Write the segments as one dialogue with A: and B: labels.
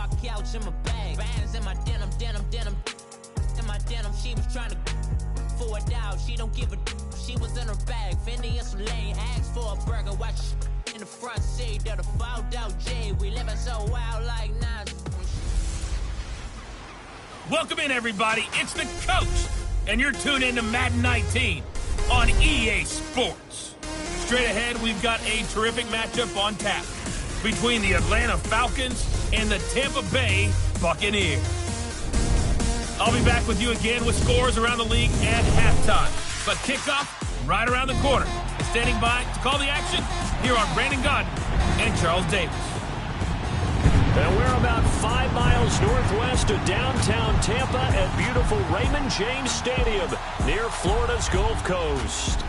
A: Park couch in my bag. Bands in my denim. In my denim, she was trying to for it out. She don't give a she was in her bag. Fendi and some lane. Asked for a burger. Watch in the front seat of the fouled out J. We living so wild like Nas.
B: Welcome in, everybody. It's the coach, and you're tuned in to Madden 19 on EA Sports. Straight ahead, we've got a terrific matchup on tap between the Atlanta Falcons and the Tampa Bay Buccaneers. I'll be back with you again with scores around the league at halftime. But kickoff right around the corner. Standing by to call the action, here are Brandon Gaudin and Charles Davis.
C: And we're about 5 miles northwest of downtown Tampa at beautiful Raymond James Stadium near Florida's Gulf Coast.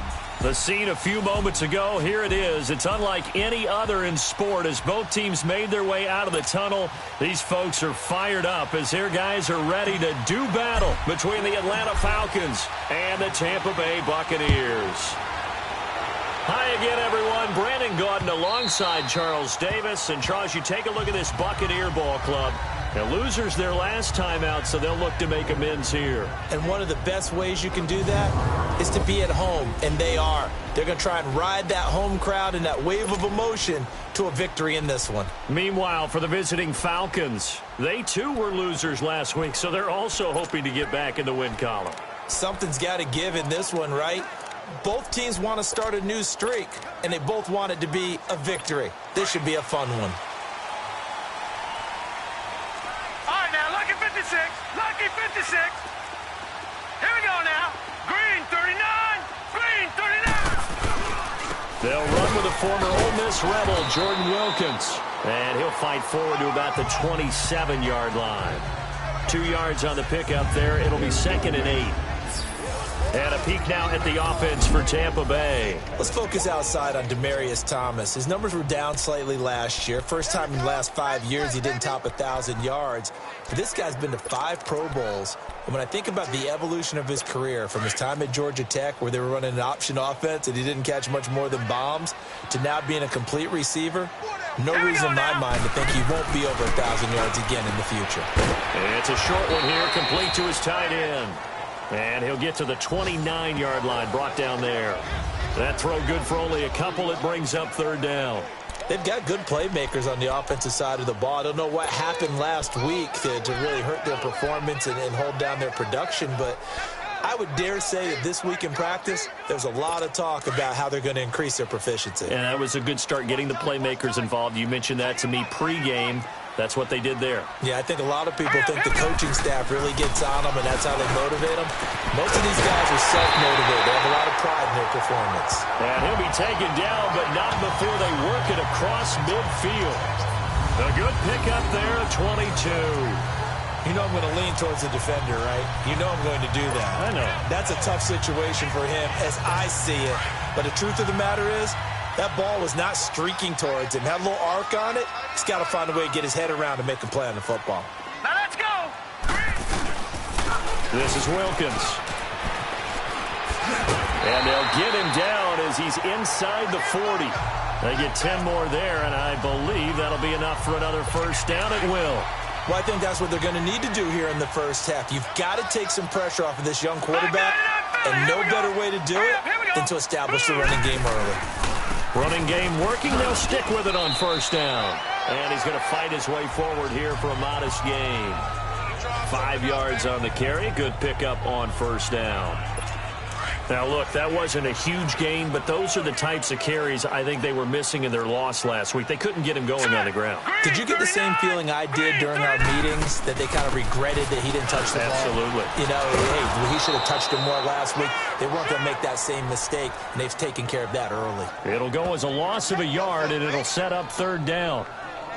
C: The scene a few moments ago, here it is. It's unlike any other in sport as both teams made their way out of the tunnel. These folks are fired up as their guys are ready to do battle between the Atlanta Falcons and the Tampa Bay Buccaneers. Hi again, everyone. Brandon Gaudin alongside Charles Davis. And, Charles, you take a look at this Buccaneer ball club. Now, losers their last time out, so they'll look to make amends here.
D: And one of the best ways you can do that is to be at home, and they are. They're going to try and ride that home crowd and that wave of emotion to a victory in this one.
C: Meanwhile, for the visiting Falcons, they too were losers last week, so they're also hoping to get back in the win column.
D: Something's got to give in this one, right? Both teams want to start a new streak, and they both want it to be a victory. This should be a fun one.
E: All right, now, lucky 56. Lucky 56. Here we go now. Green 39. Green 39.
C: They'll run with the former Ole Miss Rebel, Jordan Wilkins. And he'll fight forward to about the 27-yard line. 2 yards on the pickup there. It'll be 2nd and 8. And a peek now at the offense for Tampa Bay.
D: Let's focus outside on Demaryius Thomas. His numbers were down slightly last year. First time in the last 5 years he didn't top 1,000 yards. But this guy's been to 5 Pro Bowls. And when I think about the evolution of his career, from his time at Georgia Tech where they were running an option offense and he didn't catch much more than bombs, to now being a complete receiver, no reason in my mind to think he won't be over 1,000 yards again in the future.
C: And it's a short one here, complete to his tight end. And he'll get to the 29-yard line, brought down there. That throw good for only a couple. It brings up 3rd down.
D: They've got good playmakers on the offensive side of the ball. I don't know what happened last week to really hurt their performance and hold down their production, but I would dare say that this week in practice, there's a lot of talk about how they're going to increase their proficiency.
C: And that was a good start, getting the playmakers involved. You mentioned that to me pregame. That's what they did there.
D: Yeah, I think a lot of people think the coaching staff really gets on them, and that's how they motivate them. Most of these guys are self-motivated. They have a lot of pride in their performance.
C: And he'll be taken down, but not before they work it across midfield. A good pickup there, 22.
D: You know I'm going to lean towards the defender, right? You know I'm going to do that.
C: I know.
D: That's a tough situation for him as I see it. But the truth of the matter is, that ball was not streaking towards him. Had a little arc on it. He's got to find a way to get his head around and make a play on the football.
E: Now let's go.
C: This is Wilkins. And they'll get him down as he's inside the 40. They get 10 more there, and I believe that'll be enough for another 1st down at will.
D: Well, I think that's what they're going to need to do here in the first half. You've got to take some pressure off of this young quarterback, and no better way to do it than to establish the running game early.
C: Running game working. They'll stick with it on 1st down. And he's going to fight his way forward here for a modest gain. 5 yards on the carry. Good pickup on 1st down. Now, look, that wasn't a huge gain, but those are the types of carries I think they were missing in their loss last week. They couldn't get him going on the ground.
D: Did you get the same feeling I did during our meetings, that they kind of regretted that he didn't touch the ball?
C: Absolutely.
D: You know, hey, he should have touched him more last week. They weren't going to make that same mistake, and they've taken care of that early.
C: It'll go as a loss of a yard, and it'll set up 3rd down.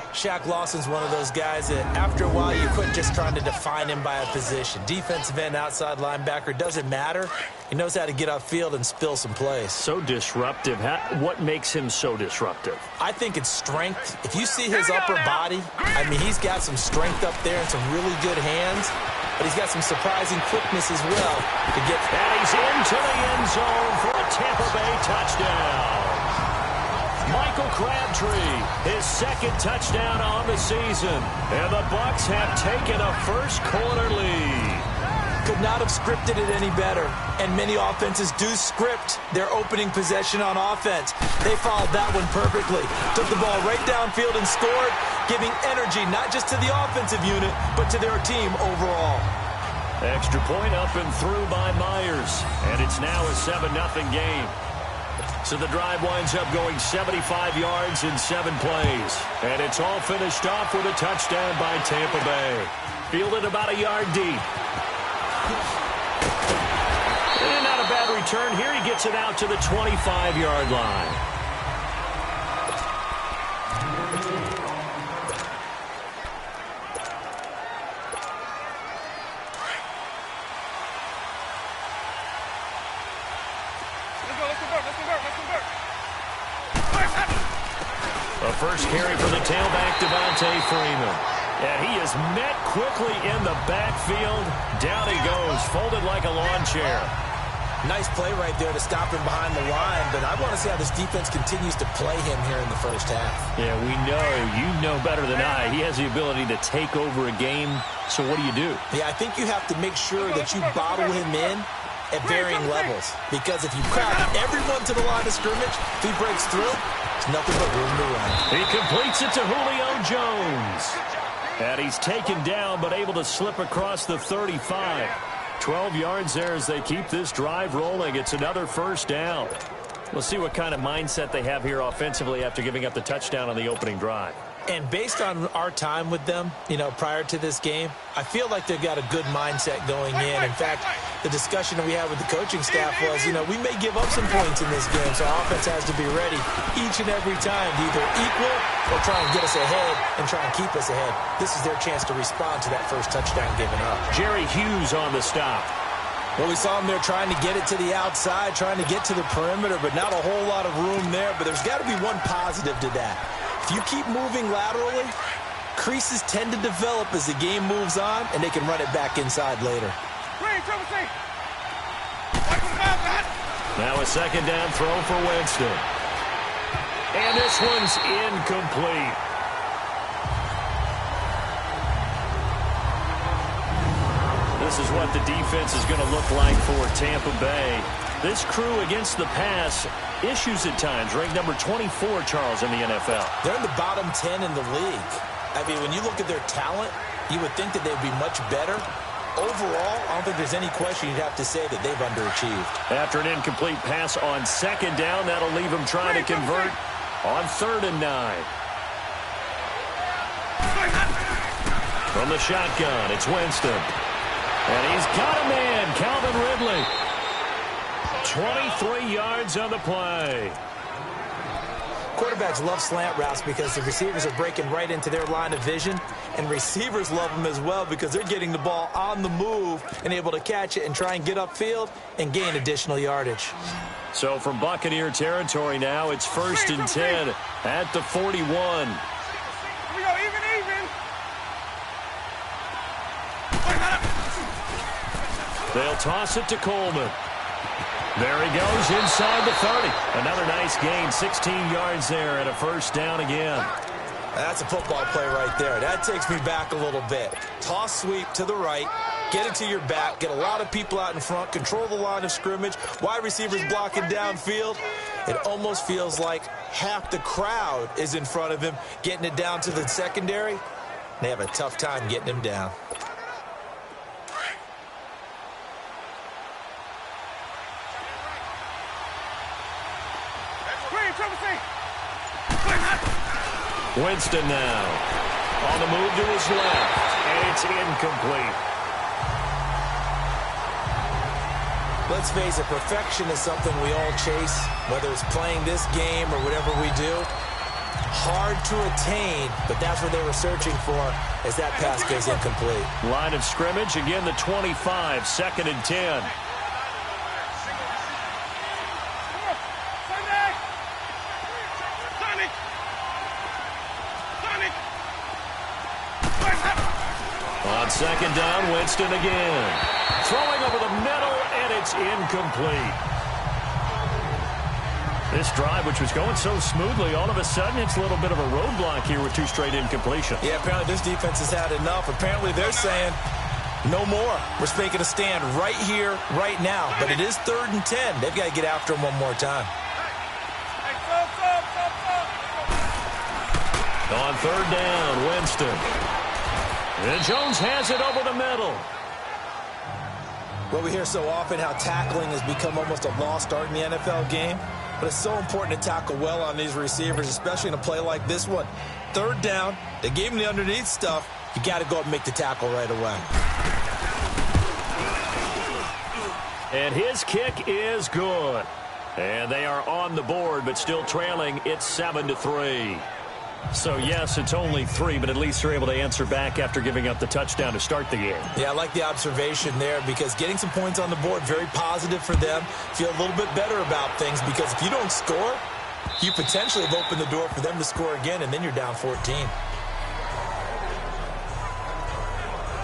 D: Shaq Lawson's one of those guys that after a while you quit just trying to define him by a position. Defensive end, outside linebacker, doesn't matter. He knows how to get upfield and spill some plays.
C: So disruptive. What makes him so disruptive?
D: I think it's strength. If you see his upper body, I mean, he's got some strength up there and some really good hands, but he's got some surprising quickness as well to get.
C: And he's into the end zone for a Tampa Bay touchdown. Michael Crabtree, his second touchdown on the season. And the Bucs have taken a first quarter lead.
D: Could not have scripted it any better. And many offenses do script their opening possession on offense. They followed that one perfectly. Took the ball right downfield and scored, giving energy not just to the offensive unit, but to their team overall.
C: Extra point up and through by Myers. And it's now a 7-0 game. So the drive winds up going 75 yards in 7 plays. And it's all finished off with a touchdown by Tampa Bay. Fielded about a yard deep. And not a bad return. Here he gets it out to the 25-yard line. The first carry for the tailback, Devontae Freeman. And he is met quickly in the backfield. Down he goes, folded like a lawn chair.
D: Nice play right there to stop him behind the line, but I want to see how this defense continues to play him here in the first half.
C: Yeah, we know. You know better than I. He has the ability to take over a game, so what do?
D: Yeah, I think you have to make sure that you bottle him in at varying levels, because if you crowd everyone to the line of scrimmage, if he breaks through, there's nothing but room to run.
C: He completes it to Julio Jones. And he's taken down, but able to slip across the 35. 12 yards there as they keep this drive rolling. It's another first down. We'll see what kind of mindset they have here offensively after giving up the touchdown on the opening drive.
D: And based on our time with them, prior to this game, I feel like they've got a good mindset going in. In fact, the discussion that we had with the coaching staff was, we may give up some points in this game, so our offense has to be ready each and every time to either equal or try and get us ahead and try and keep us ahead. This is their chance to respond to that first touchdown given up.
C: Jerry Hughes on the stop.
D: Well, we saw him there trying to get it to the outside, trying to get to the perimeter, but not a whole lot of room there. But there's got to be one positive to that. If you keep moving laterally, creases tend to develop as the game moves on, and they can run it back inside later.
C: Now a second down throw for Winston. And this one's incomplete. This is what the defense is going to look like for Tampa Bay. This crew against the pass, issues at times, ranked number 24, Charles, in the NFL.
D: They're in the bottom 10 in the league. I mean, when you look at their talent, you would think that they'd be much better. Overall, I don't think there's any question you'd have to say that they've underachieved.
C: After an incomplete pass on second down, that'll leave them trying to convert on 3rd and 9. From the shotgun, it's Winston. And he's got a man, Calvin Ridley. 23 yards on the play.
D: Quarterbacks love slant routes because the receivers are breaking right into their line of vision, and receivers love them as well because they're getting the ball on the move and able to catch it and try and get upfield and gain additional yardage.
C: So from Buccaneer territory now, it's 1st and 10 at the 41.
E: We go even.
C: They'll toss it to Coleman. There he goes inside the 30. Another nice gain, 16 yards there, and a first down again.
D: That's a football play right there. That takes me back a little bit. Toss sweep to the right, get it to your back, get a lot of people out in front, control the line of scrimmage, wide receivers blocking downfield. It almost feels like half the crowd is in front of him, getting it down to the secondary. They have a tough time getting him down.
C: Winston now on the move to his left, and it's incomplete.
D: Let's face it, perfection is something we all chase, whether it's playing this game or whatever we do. Hard to attain, but that's what they were searching for as that pass goes incomplete.
C: Line of scrimmage, again the 25, 2nd and 10. On 2nd down, Winston again. Throwing over the middle, and it's incomplete. This drive, which was going so smoothly, all of a sudden it's a little bit of a roadblock here with 2 straight incompletions.
D: Yeah, apparently this defense has had enough. Apparently they're saying no more. We're making a stand right here, right now. But it is 3rd and 10. They've got to get after him one more time.
C: On 3rd down, Winston. And Jones has it over the middle.
D: Well, we hear so often how tackling has become almost a lost art in the NFL game. But it's so important to tackle well on these receivers, especially in a play like this one. 3rd down, they gave him the underneath stuff. You got to go up and make the tackle right away.
C: And his kick is good. And they are on the board, but still trailing. It's 7-3. So, yes, it's only 3, but at least they're able to answer back after giving up the touchdown to start the game.
D: Yeah, I like the observation there because getting some points on the board, very positive for them. Feel a little bit better about things because if you don't score, you potentially have opened the door for them to score again, and then you're down 14.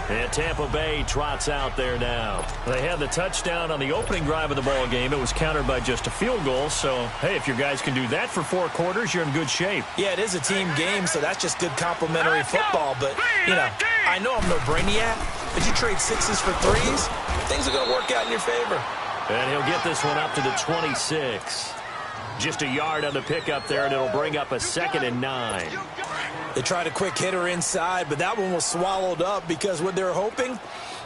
C: And Tampa Bay trots out there now. They had the touchdown on the opening drive of the ball game. It was countered by just a field goal. So, hey, if your guys can do that for 4 quarters, you're in good shape.
D: Yeah, it is a team game, so that's just good complimentary football. But, you know, I know I'm no brainiac, but you trade 6s for 3s, things are going to work out in your favor.
C: And he'll get this one up to the 26. Just a yard on the pickup there, and it'll bring up a 2nd and 9.
D: They tried a quick hitter inside, but that one was swallowed up because what they're hoping,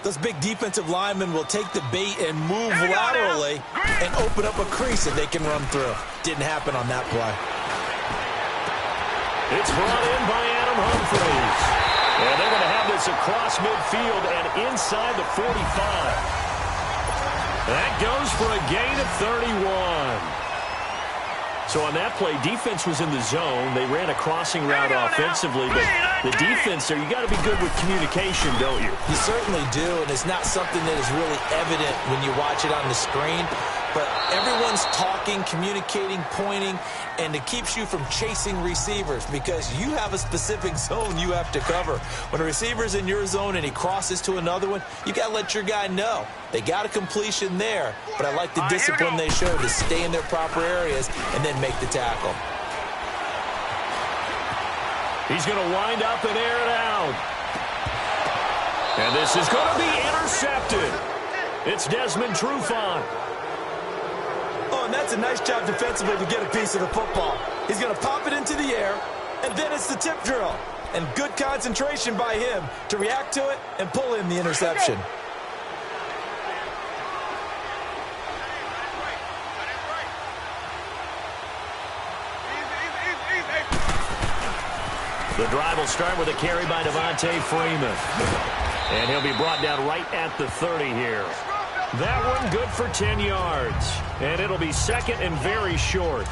D: those big defensive linemen will take the bait and move laterally and open up a crease that they can run through. Didn't happen on that play.
C: It's brought in by Adam Humphries. And they're going to have this across midfield and inside the 45. That goes for a gain of 31. So on that play, defense was in the zone. They ran a crossing route offensively, but the defense there, you got to be good with communication, don't you?
D: You certainly do, and it's not something that is really evident when you watch it on the screen. But everyone's talking, communicating, pointing, and it keeps you from chasing receivers because you have a specific zone you have to cover. When a receiver's in your zone and he crosses to another one, you got to let your guy know. They got a completion there, but I like the discipline they showed to stay in their proper areas and then make the tackle.
C: He's going to wind up and air it out. And this is going to be intercepted. It's Desmond Trufant.
D: Oh, and that's a nice job defensively to get a piece of the football. He's going to pop it into the air, and then it's the tip drill. And good concentration by him to react to it and pull in the interception.
C: The drive will start with a carry by Devontae Freeman. And he'll be brought down right at the 30 here. That one good for 10 yards. And it'll be 2nd and very short.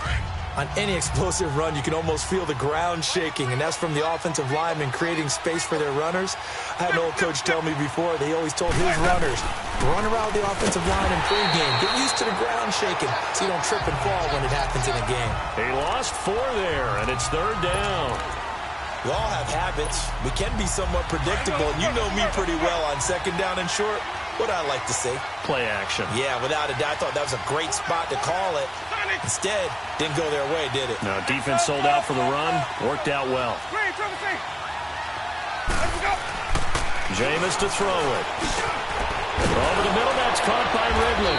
D: On any explosive run, you can almost feel the ground shaking, and that's from the offensive linemen creating space for their runners. I had an old coach tell me before, they always told his runners, run around the offensive line in pregame. Get used to the ground shaking so you don't trip and fall when it happens in a game.
C: He lost 4 there, and it's 3rd down.
D: We all have habits. We can be somewhat predictable, and you know me pretty well on 2nd down and short. What I like to say?
C: Play action.
D: Yeah, without a doubt. I thought that was a great spot to call it. Instead, didn't go their way, did it?
C: No, defense sold out for the run. Worked out well. Jameis to throw it. Over the middle, that's caught by Ridley.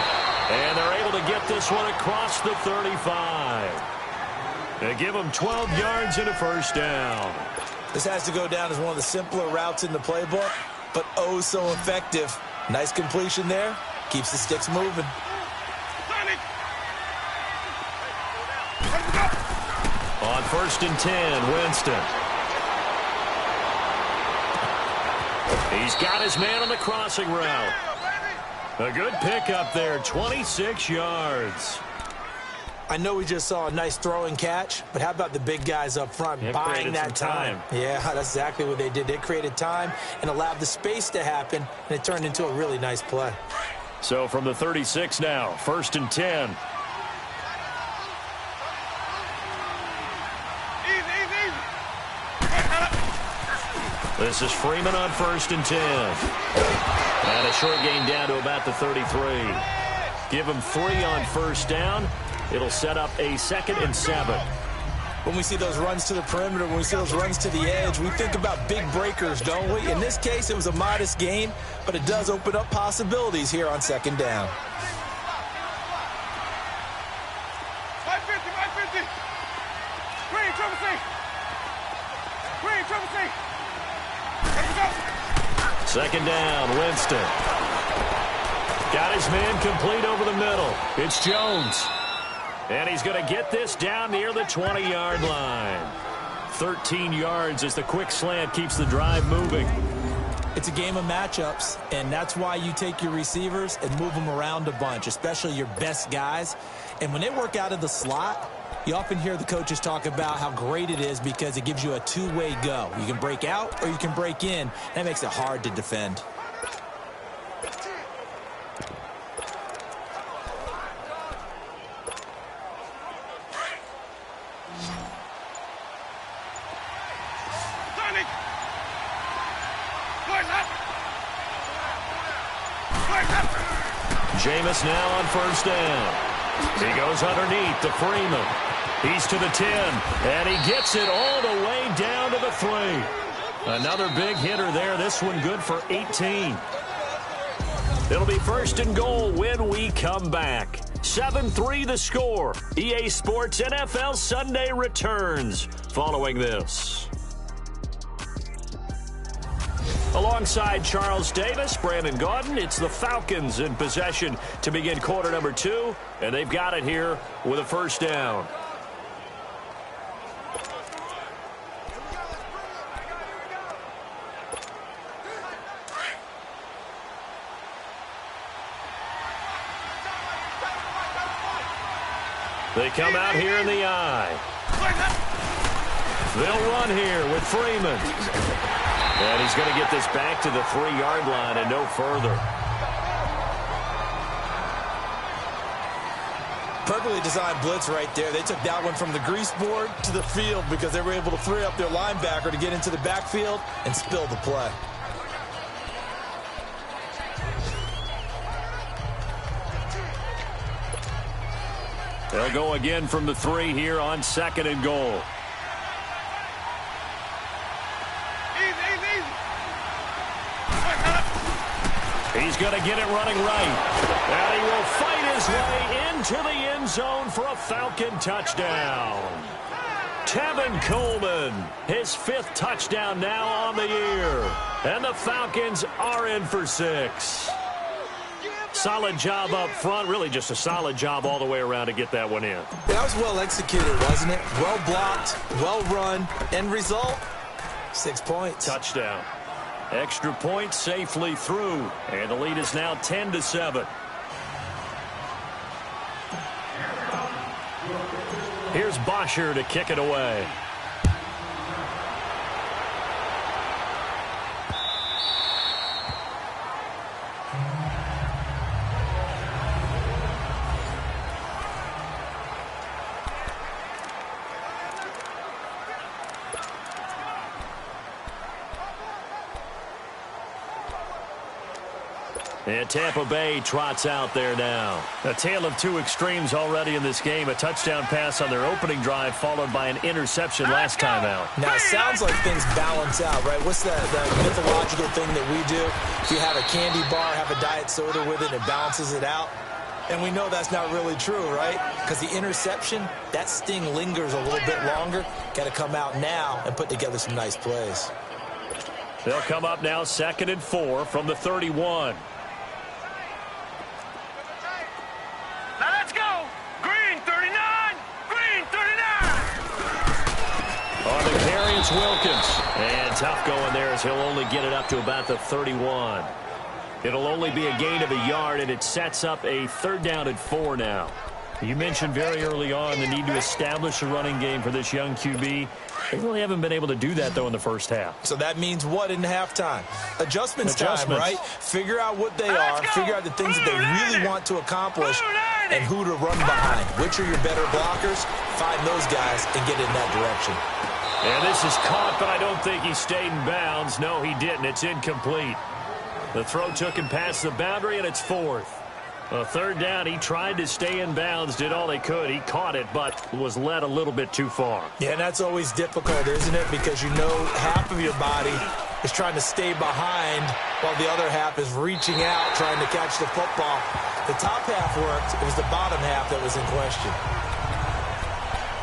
C: And they're able to get this one across the 35. They give them 12 yards and a 1st down.
D: This has to go down as one of the simpler routes in the playbook, but oh so effective. Nice completion there. Keeps the sticks moving.
C: On 1st and 10, Winston. He's got his man on the crossing route. A good pickup there, 26 yards.
D: I know we just saw a nice throwing catch, but how about the big guys up front buying that time? Yeah, that's exactly what they did. They created time and allowed the space to happen, and it turned into a really nice play.
C: So from the 36 now, 1st and 10. This is Freeman on 1st and 10. And a short gain down to about the 33. Give him 3 on 1st down. It'll set up a 2nd and 7.
D: When we see those runs to the perimeter, when we see those runs to the edge, we think about big breakers, don't we? In this case, it was a modest gain, but it does open up possibilities here on 2nd down.
E: 550. Green, triple C. Green, triple C. Let's go.
C: 2nd down, Winston. Got his man complete over the middle. It's Jones. And he's going to get this down near the 20-yard line. 13 yards as the quick slant keeps the drive moving.
D: It's a game of matchups, and that's why you take your receivers and move them around a bunch, especially your best guys. And when they work out of the slot, you often hear the coaches talk about how great it is because it gives you a two-way go. You can break out or you can break in. That makes it hard to defend.
C: Jameis now on 1st down. He goes underneath to Freeman. He's to the 10, and he gets it all the way down to the 3. Another big hitter there. This one good for 18. It'll be 1st and goal when we come back. 7-3 the score. EA Sports NFL Sunday returns following this. Alongside Charles Davis, Brandon Gaudin, it's the Falcons in possession to begin quarter number 2, and they've got it here with a 1st down. They come out here in the eye. They'll run here with Freeman. And he's going to get this back to the 3-yard line and no further.
D: Perfectly designed blitz right there. They took that one from the grease board to the field because they were able to free up their linebacker to get into the backfield and spill the play.
C: They'll go again from the 3 here on 2nd and goal. He's going to get it running right. And he will fight his way into the end zone for a Falcon touchdown. Tevin Coleman, his 5th touchdown now on the year. And the Falcons are in for 6. Solid job up front. Really just a solid job all the way around to get that one in.
D: That was well executed, wasn't it? Well blocked, well run. End result, 6 points.
C: Touchdown. Extra point safely through. And the lead is now 10-7. Here's Bosher to kick it away. And Tampa Bay trots out there now. A tale of 2 extremes already in this game. A touchdown pass on their opening drive followed by an interception last time out.
D: Now, it sounds like things balance out, right? What's that mythological thing that we do? If you have a candy bar, have a diet soda with it, it balances it out. And we know that's not really true, right? Because the interception, that sting lingers a little bit longer. Got to come out now and put together some nice plays.
C: They'll come up now 2nd and 4 from the 31.
E: Now let's go. Green 39. Green 39.
C: On the carry, it's Wilkins. And tough going there as he'll only get it up to about the 31. It'll only be a gain of a yard, and it sets up a 3rd down and 4 now. You mentioned very early on the need to establish a running game for this young QB. They really haven't been able to do that, though, in the first half.
D: So that means what in halftime? Adjustments time, right? Figure out what they are, figure out the things that they really want to accomplish, and who to run behind. Which are your better blockers? Find those guys and get in that direction.
C: And this is caught, but I don't think he stayed in bounds. No, he didn't. It's incomplete. The throw took him past the boundary, and it's 4th. A third down, he tried to stay in bounds, did all he could. He caught it, but was led a little bit too far.
D: Yeah, and that's always difficult, isn't it? Because you know half of your body is trying to stay behind while the other half is reaching out, trying to catch the football. The top half worked. It was the bottom half that was in question.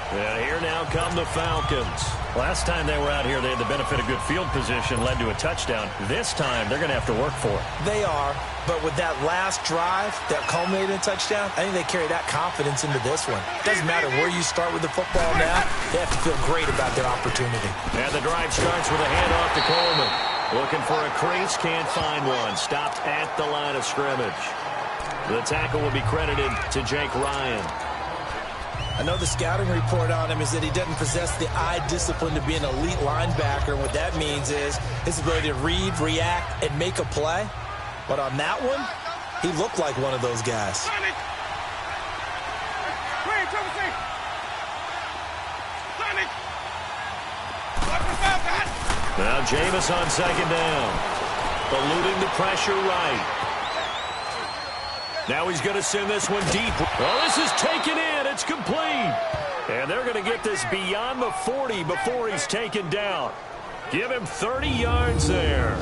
C: And here now come the Falcons. Last time they were out here, they had the benefit of good field position, led to a touchdown. This time, they're going to have to work for it.
D: They are, but with that last drive that culminated in a touchdown, I think they carry that confidence into this one. Doesn't matter where you start with the football now, they have to feel great about their opportunity.
C: And the drive starts with a handoff to Coleman. Looking for a crease, can't find one. Stopped at the line of scrimmage. The tackle will be credited to Jake Ryan.
D: I know the scouting report on him is that he doesn't possess the eye discipline to be an elite linebacker. And what that means is his ability to read, react, and make a play. But on that one, he looked like one of those guys.
C: Now Jameis on second down. Eluding the pressure right. Now he's going to send this one deep. Oh, this is taken in. It's complete. And they're going to get this beyond the 40 before he's taken down. Give him 30 yards there.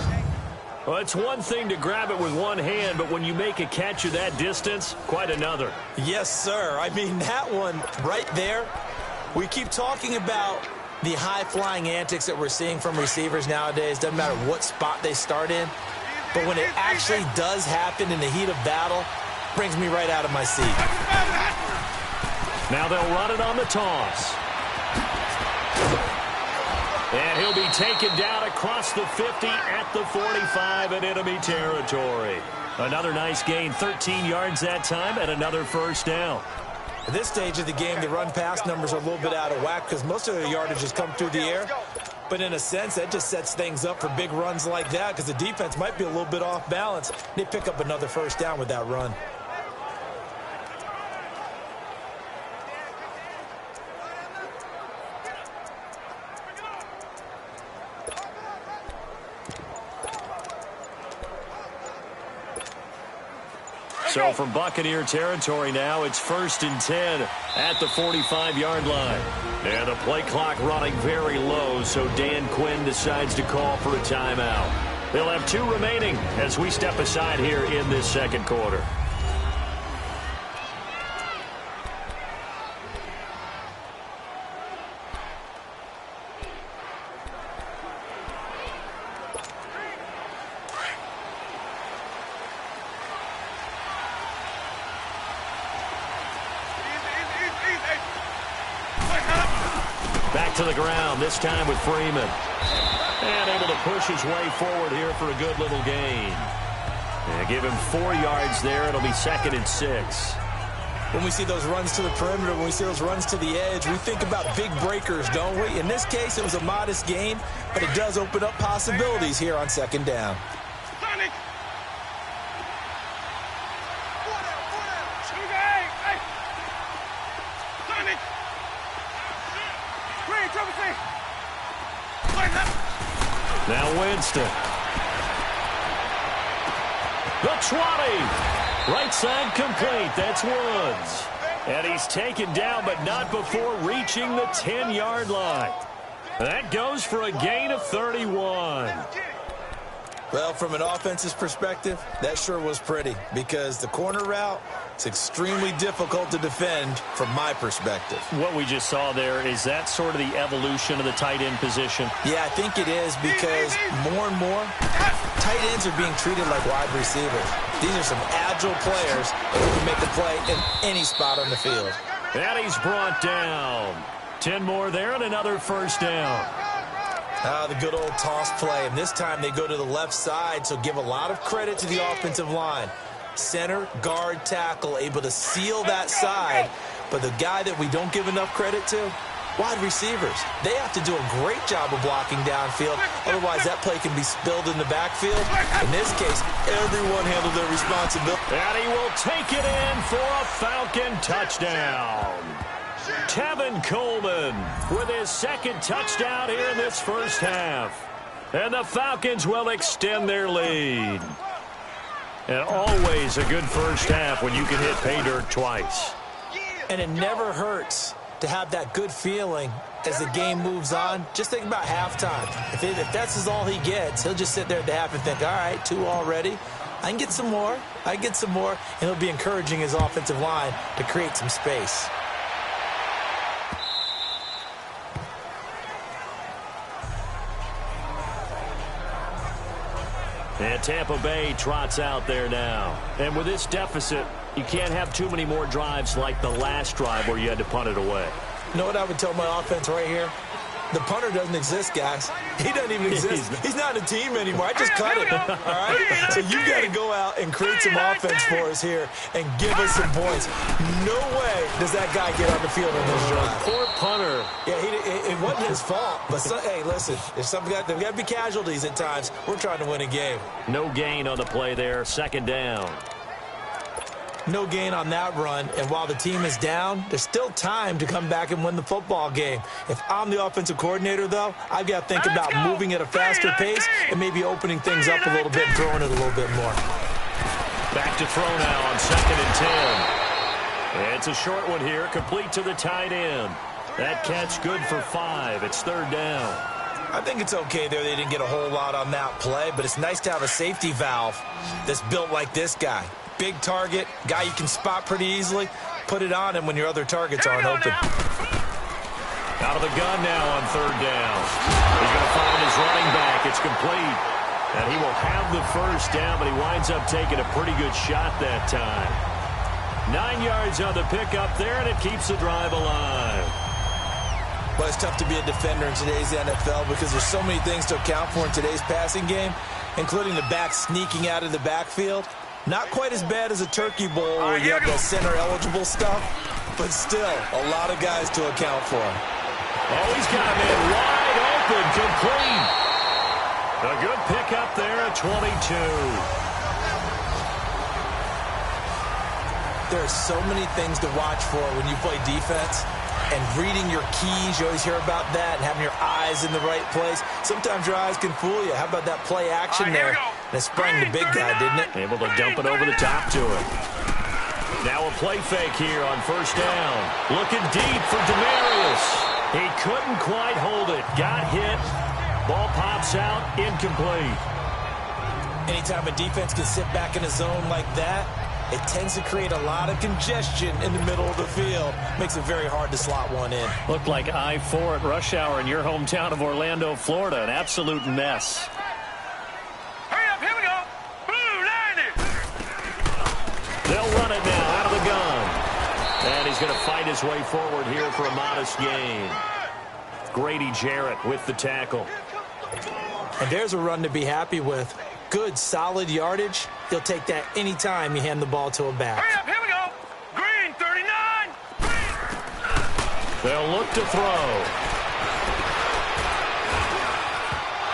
C: Well, it's one thing to grab it with one hand, but when you make a catch of that distance, quite another.
D: Yes, sir. I mean, that one right there, we keep talking about the high-flying antics that we're seeing from receivers nowadays. Doesn't matter what spot they start in. But when it actually does happen in the heat of battle, brings me right out of my seat.
C: Now they'll run it on the toss. And he'll be taken down across the 50 at the 45 in enemy territory. Another nice gain, 13 yards that time, and another first down.
D: At this stage of the game, the run-pass numbers are a little bit out of whack because most of the yardage has come through the air. But in a sense, that just sets things up for big runs like that because the defense might be a little bit off balance. They pick up another first down with that run.
C: So from Buccaneer territory now, it's 1st and 10 at the 45-yard line. And the play clock running very low, so Dan Quinn decides to call for a timeout. They'll have 2 remaining as we step aside here in this second quarter. Back to the ground, this time with Freeman. And able to push his way forward here for a good little gain. And give him 4 yards there. It'll be 2nd and 6.
D: When we see those runs to the perimeter, when we see those runs to the edge, we think about big breakers, don't we? In this case, it was a modest gain, but it does open up possibilities here on 2nd down.
C: Now Winston. The 20. Right side complete. That's Woods. And he's taken down, but not before reaching the 10-yard line. That goes for a gain of 31.
D: Well, from an offense's perspective, that sure was pretty because the corner route, it's extremely difficult to defend from my perspective.
C: What we just saw there, is that sort of the evolution of the tight end position?
D: Yeah, I think it is because more and more, tight ends are being treated like wide receivers. These are some agile players who can make a play in any spot on the field.
C: And he's brought down. 10 more there and another first down.
D: The good old toss play, and this time they go to the left side, so give a lot of credit to the offensive line. Center, guard, tackle, able to seal that side, but the guy that we don't give enough credit to, wide receivers. They have to do a great job of blocking downfield, otherwise that play can be spilled in the backfield. In this case, everyone handled their responsibility.
C: And he will take it in for a Falcon touchdown. Tevin Coleman with his 2nd touchdown here in this first half. And the Falcons will extend their lead. And always a good first half when you can hit pay dirt twice.
D: And it never hurts to have that good feeling as the game moves on. Just think about halftime. If that's all he gets, he'll just sit there at the half and think, all right, 2 already. I can get some more. I can get some more. And he'll be encouraging his offensive line to create some space.
C: And Tampa Bay trots out there now. And with this deficit, you can't have too many more drives like the last drive where you had to punt it away.
D: You know what I would tell my offense right here? The punter doesn't exist, guys. He doesn't even exist. He's not a team anymore. I just cut it, all right? So you've got to go out and create some offense for us here and give us some points. No way does that guy get on the field in this drive.
C: Poor punter.
D: Yeah, it wasn't his fault. But, hey, listen, there's got to be casualties at times. We're trying to win a game.
C: No gain on the play there. Second down.
D: No gain on that run, and while the team is down, there's still time to come back and win the football game. If I'm the offensive coordinator, though, I've got to think about moving at a faster pace and maybe opening things up a little bit and throwing it a little bit more.
C: Back to throw now on 2nd and 10. It's a short one here, complete to the tight end. That catch good for 5. It's 3rd down.
D: I think it's okay there. They didn't get a whole lot on that play, but it's nice to have a safety valve that's built like this guy. Big target, guy you can spot pretty easily. Put it on him when your other targets aren't open.
C: Out of the gun now on 3rd down. He's going to find his running back. It's complete. And he will have the first down, but he winds up taking a pretty good shot that time. 9 yards on the pickup there, and it keeps the drive alive.
D: Well, it's tough to be a defender in today's NFL because there's so many things to account for in today's passing game, including the back sneaking out of the backfield. Not quite as bad as a turkey bowl where you have the center-eligible stuff, but still a lot of guys to account for.
C: Oh, he's got him in wide open, complete. A good pickup there at 22.
D: There are so many things to watch for when you play defense. And reading your keys, you always hear about that, and having your eyes in the right place. Sometimes your eyes can fool you. How about that play action there? And it sprang the big guy, didn't it?
C: Able to dump it over the top to it. Now a play fake here on 1st down. Looking deep for Demaryius. He couldn't quite hold it. Got hit. Ball pops out. Incomplete.
D: Anytime a defense can sit back in a zone like that, it tends to create a lot of congestion in the middle of the field. Makes it very hard to slot one in.
C: Looked like I-4 at rush hour in your hometown of Orlando, Florida. An absolute mess.
E: Hurry up, here we go. Blue 90.
C: They'll run it now out of the gun. And he's going to fight his way forward here for a modest gain. Grady Jarrett with the tackle.
D: And there's a run to be happy with. Good, solid yardage. He'll take that anytime you hand the ball to a back.
E: Hurry up, here we go. Green 39.
C: They'll look to throw.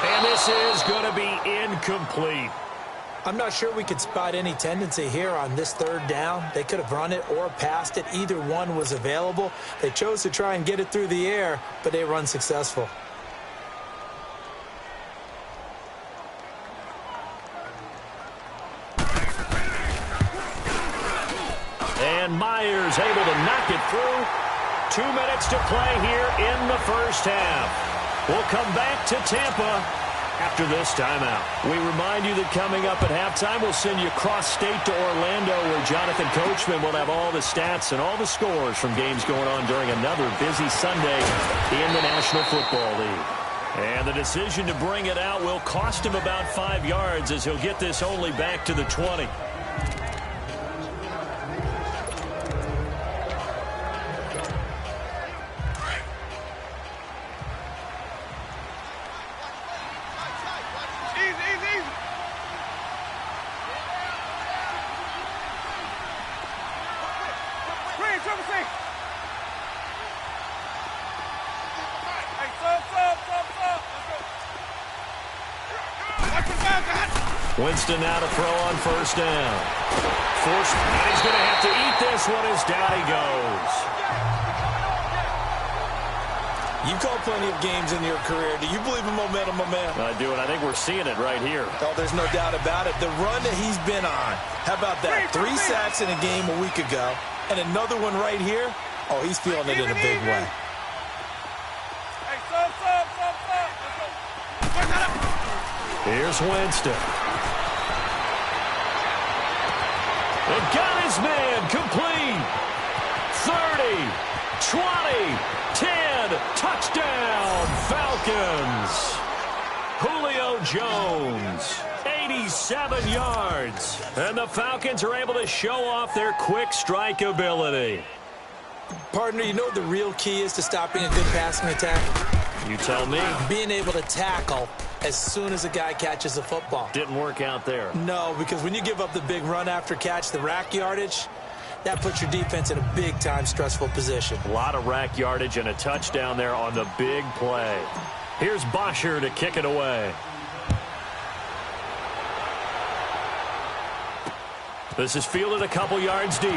C: And this is going to be incomplete.
D: I'm not sure we could spot any tendency here on this 3rd down. They could have run it or passed it. Either one was available. They chose to try and get it through the air, but they were unsuccessful.
C: And Myers able to knock it through. 2 minutes to play here in the first half. We'll come back to Tampa after this timeout. We remind you that coming up at halftime, we'll send you cross-state to Orlando, where Jonathan Coachman will have all the stats and all the scores from games going on during another busy Sunday in the National Football League. And the decision to bring it out will cost him about 5 yards, as he'll get this only back to the 20. Winston now to throw on 1st down. Forced, and he's going to have to eat this one as down he goes.
D: You've called plenty of games in your career. Do you believe in momentum, my man?
C: I do, and I think we're seeing it right here.
D: Oh, there's no doubt about it. The run that he's been on. How about that? 3 sacks in a game a week ago, and another one right here. Oh, he's feeling it in a big way.
C: Here's Winston. It got his man complete. 30, 20, 10, touchdown, Falcons. Julio Jones, 87 yards. And the Falcons are able to show off their quick strike ability.
D: Partner, you know what the real key is to stopping a good passing attack?
C: You tell me.
D: Being able to tackle as soon as a guy catches a football.
C: Didn't work out there.
D: No, because when you give up the big run after catch, the rack yardage, that puts your defense in a big-time stressful position.
C: A lot of rack yardage and a touchdown there on the big play. Here's Bosher to kick it away. This is fielded a couple yards deep.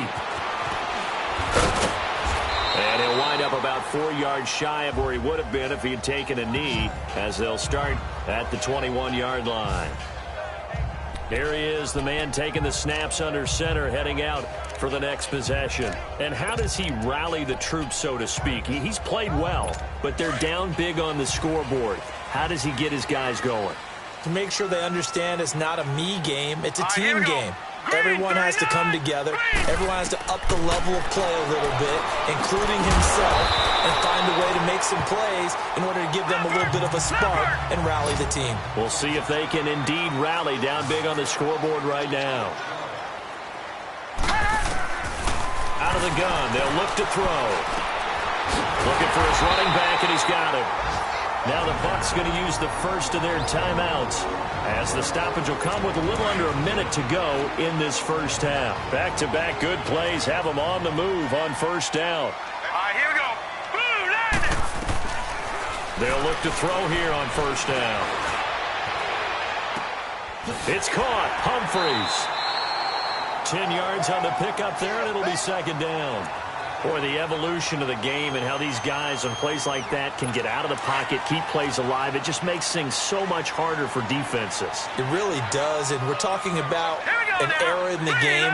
C: And he'll wind up about 4 yards shy of where he would have been if he had taken a knee, as they'll start at the 21-yard line. Here he is, the man taking the snaps under center, heading out for the next possession. And how does he rally the troops, so to speak? He's played well, but they're down big on the scoreboard. How does he get his guys going?
D: To make sure they understand it's not a me game, it's a team game. Everyone has to come together. Everyone has to up the level of play a little bit, including himself, and find a way to make some plays in order to give them a little bit of a spark and rally the team.
C: We'll see if they can indeed rally down big on the scoreboard right now. Out of the gun, they'll look to throw. Looking for his running back, and he's got him. Now the Bucs going to use the first of their timeouts, as the stoppage will come with a little under a minute to go in this first half. Back-to-back good plays have them on the move on first down.
E: All right, here we go. Blue landing.
C: They'll look to throw here on first down. It's caught. Humphreys. 10 yards on the pickup there, and it'll be second down. Boy, the evolution of the game and how these guys on plays like that can get out of the pocket, keep plays alive, it just makes things so much harder for defenses.
D: It really does, and we're talking about an era in the game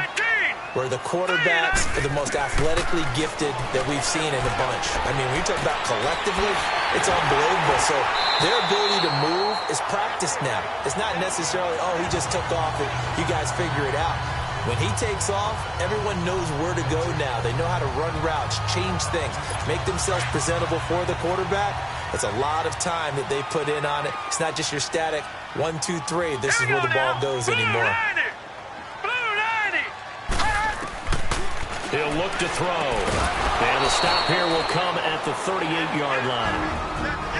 D: where the quarterbacks are the most athletically gifted that we've seen in a bunch. I mean, when you talk about collectively, it's unbelievable. So their ability to move is practiced now. It's not necessarily, oh, he just took off and you guys figure it out. When he takes off, everyone knows where to go now. They know how to run routes, change things, make themselves presentable for the quarterback. It's a lot of time that they put in on it. It's not just your static 1, 2, 3. This is where the ball goes anymore.
C: He'll look to throw. And the stop here will come at the 38-yard line.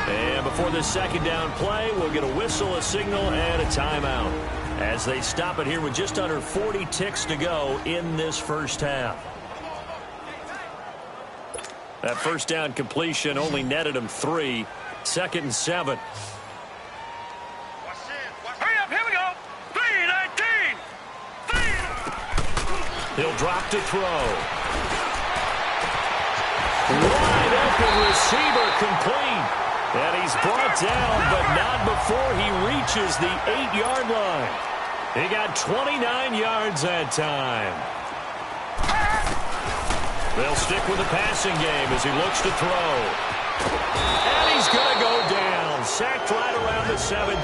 C: And before the second down play, we'll get a whistle, a signal, and a timeout, as they stop it here with just under 40 ticks to go in this first half. That first down completion only netted him 3. 2nd and 7.
E: Hurry up, here we go. 3-19.
C: He'll drop to throw. Wide open receiver complete. And he's brought down, but not before he reaches the 8-yard line. He got 29 yards that time. They'll stick with the passing game as he looks to throw. And he's going to go down. Sacked right around the 17.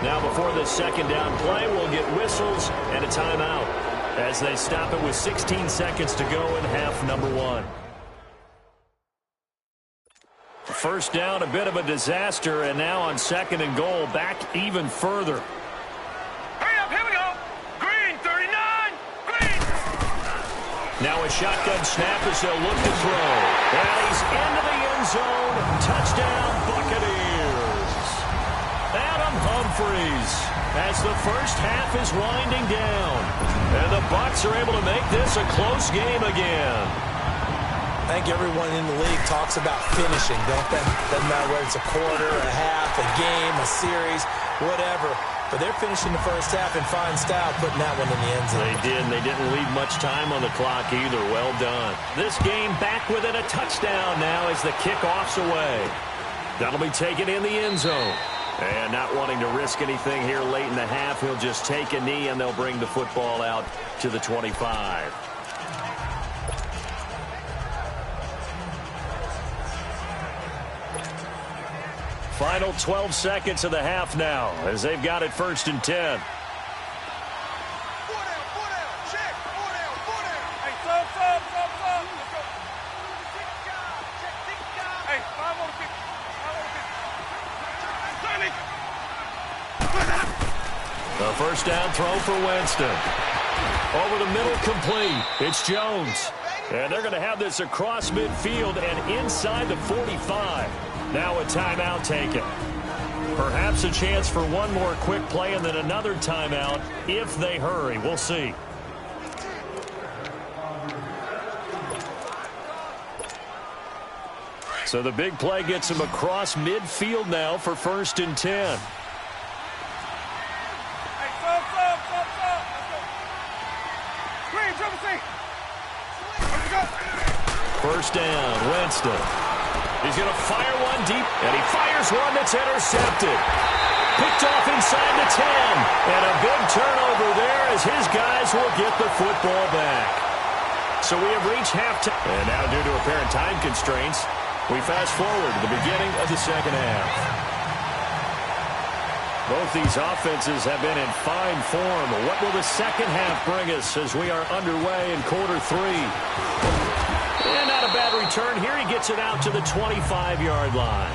C: Now before the second down play, we'll get whistles and a timeout, as they stop it with 16 seconds to go in half number 1. First down, a bit of a disaster, and now on 2nd and goal, back even further.
E: Hurry up, here we go. Green, 39. Green.
C: Now a shotgun snap as they'll look to throw. And he's into the end zone. Touchdown, Buccaneers. Adam Humphreys, as the first half is winding down. And the Bucs are able to make this a close game again.
D: I think everyone in the league talks about finishing, don't they? Doesn't matter whether it's a quarter, a half, a game, a series, whatever. but they're finishing the first half in fine style, putting that one in the end zone.
C: They did, and they didn't leave much time on the clock either. Well done. This game back within a touchdown now as the kickoff's away. That'll be taken in the end zone. And not wanting to risk anything here late in the half, he'll just take a knee, and they'll bring the football out to the 25. Final 12 seconds of the half now as they've got it 1st and 10. The first down throw for Winston. Over the middle, complete. It's Jones. And they're going to have this across midfield and inside the 45. Now a timeout taken. Perhaps a chance for one more quick play and then another timeout if they hurry. We'll see. So the big play gets him across midfield now for 1st and 10. First down, Winston. He's going to fire one deep, and he fires one that's intercepted. Picked off inside the 10. And a big turnover there as his guys will get the football back. So we have reached halftime. And now due to apparent time constraints, we fast forward to the beginning of the second half. Both these offenses have been in fine form. What will the second half bring us as we are underway in quarter 3? And not a bad return here. He gets it out to the 25-yard line.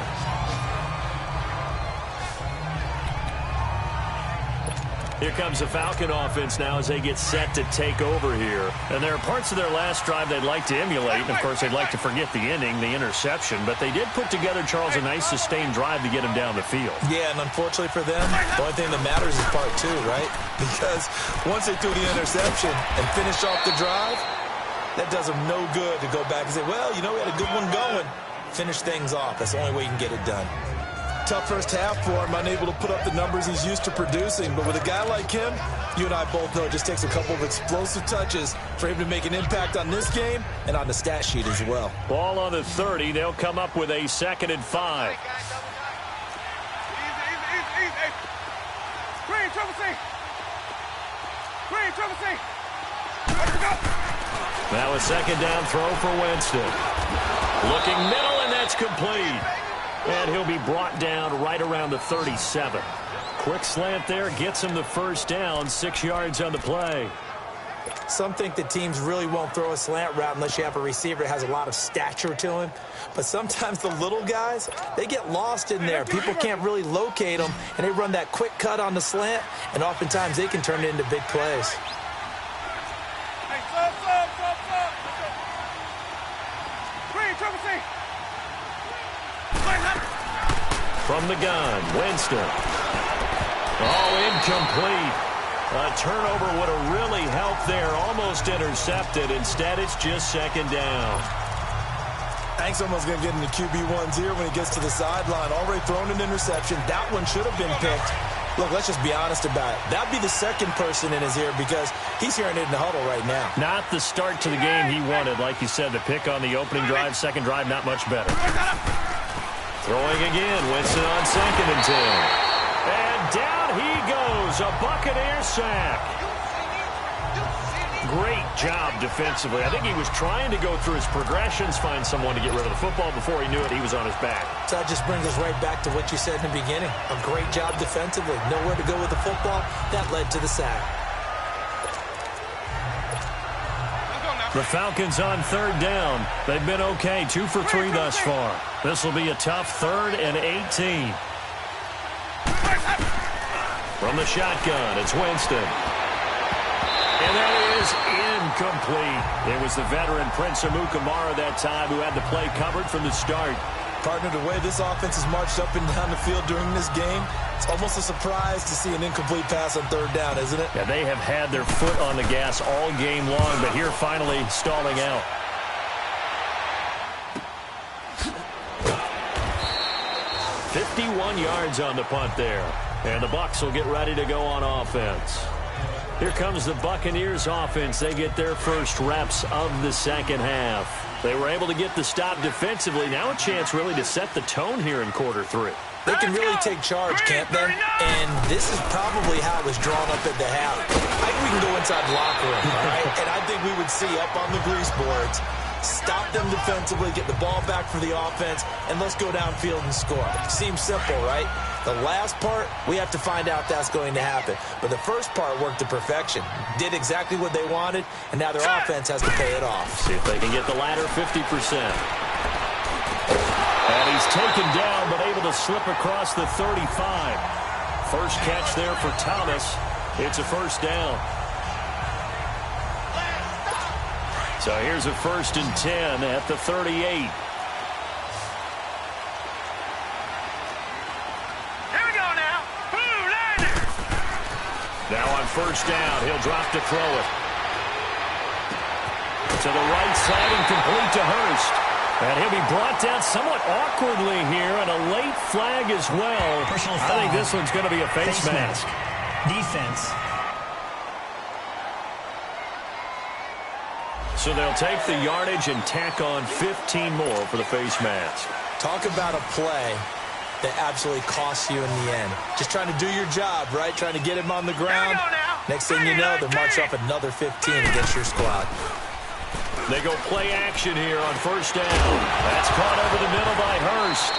C: Here comes the Falcon offense now as they get set to take over here. And there are parts of their last drive they'd like to emulate. And, of course, they'd like to forget the ending, the interception. But they did put together, Charles, a nice sustained drive to get him down the field.
D: Yeah, and unfortunately for them, the only thing that matters is part 2, right? Because once they threw the interception and finished off the drive, that does them no good to go back and say, well, you know, we had a good one going. Finish things off. That's the only way you can get it done. Tough first half for him, unable to put up the numbers he's used to producing. But with a guy like him, you and I both know it just takes a couple of explosive touches for him to make an impact on this game and on the stat sheet as well.
C: Ball on the 30. They'll come up with a 2nd and 5. Now a 2nd down throw for Winston. Looking middle, and that's complete. And he'll be brought down right around the 37. Quick slant there gets him the first down, 6 yards on the play.
D: Some think that teams really won't throw a slant route unless you have a receiver that has a lot of stature to him. But sometimes the little guys, they get lost in there. People can't really locate them, and they run that quick cut on the slant, and oftentimes they can turn it into big plays.
C: From the gun, Winston. Oh, incomplete. A turnover would have really helped there. Almost intercepted. Instead, it's just 2nd down.
D: I think someone's going to get into QB1s here when he gets to the sideline. Already thrown an interception. That one should have been picked. Look, let's just be honest about it. That'd be the second person in his ear because he's hearing it in the huddle right now.
C: Not the start to the game he wanted. Like you said, the pick on the opening drive, second drive, not much better. Throwing again, Winston on 2nd and 10. And down he goes, a Buccaneer sack. Great job defensively. I think he was trying to go through his progressions, find someone to get rid of the football. Before he knew it, he was on his back.
D: So that just brings us right back to what you said in the beginning. A great job defensively. Nowhere to go with the football. That led to the sack.
C: The Falcons on 3rd down. They've been okay, 2 for 3 thus far. This will be a tough 3rd and 18. From the shotgun, it's Winston. And that is incomplete. It was the veteran Prince Amukamara that time who had the play covered from the start.
D: Partner, the way this offense has marched up and down the field during this game, it's almost a surprise to see an incomplete pass on 3rd down, isn't it?
C: Yeah, they have had their foot on the gas all game long, but here finally stalling out. $51 yards on the punt there. And the Bucs will get ready to go on offense. Here comes the Buccaneers offense. They get their first reps of the second half. They were able to get the stop defensively. Now a chance really to set the tone here in quarter 3.
D: They can really take charge, can't they? And this is probably how it was drawn up at the half. I think we can go inside the locker room, all right? And I think we would see up on the grease boards, stop them defensively, get the ball back for the offense, and let's go downfield and score. Seems simple, right? The last part, we have to find out that's going to happen. But the first part worked to perfection. Did exactly what they wanted, and now their offense has to pay it off.
C: See if they can get the latter 50%. And he's taken down, but able to slip across the 35. First catch there for Thomas. It's a first down. So here's a 1st and 10 at the 38. Now on first down, he'll drop to throw it. To the right side and complete to Hurst. And he'll be brought down somewhat awkwardly here, and a late flag as well. I think this one's going to be a face mask.
F: Defense.
C: So they'll take the yardage and tack on 15 more for the face mask.
D: Talk about a play that absolutely costs you in the end. Just trying to do your job, right? Trying to get him on the ground. Next thing you know, they'll march off another 15 against your squad.
C: They go play action here on first down. That's caught over the middle by Hurst.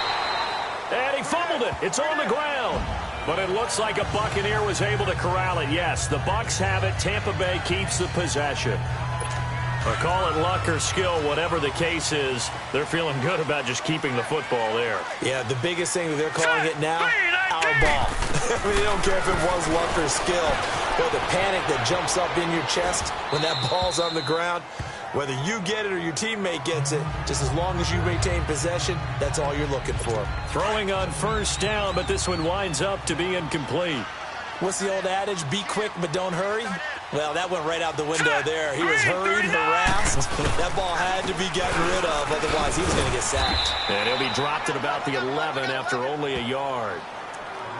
C: And he fumbled it. It's on the ground. But it looks like a Buccaneer was able to corral it. Yes, the Bucs have it. Tampa Bay keeps the possession. Or call it luck or skill, whatever the case is, they're feeling good about just keeping the football there.
D: Yeah, the biggest thing that they're calling it now, our ball. I mean, they don't care if it was luck or skill. But the panic that jumps up in your chest when that ball's on the ground, whether you get it or your teammate gets it, just as long as you maintain possession, that's all you're looking for.
C: Throwing on first down, but this one winds up to be incomplete.
D: What's the old adage? Be quick, but don't hurry. Well, that went right out the window there. He was hurried, harassed. That ball had to be gotten rid of, otherwise he was going to get sacked.
C: And he'll be dropped at about the 11 after only a yard.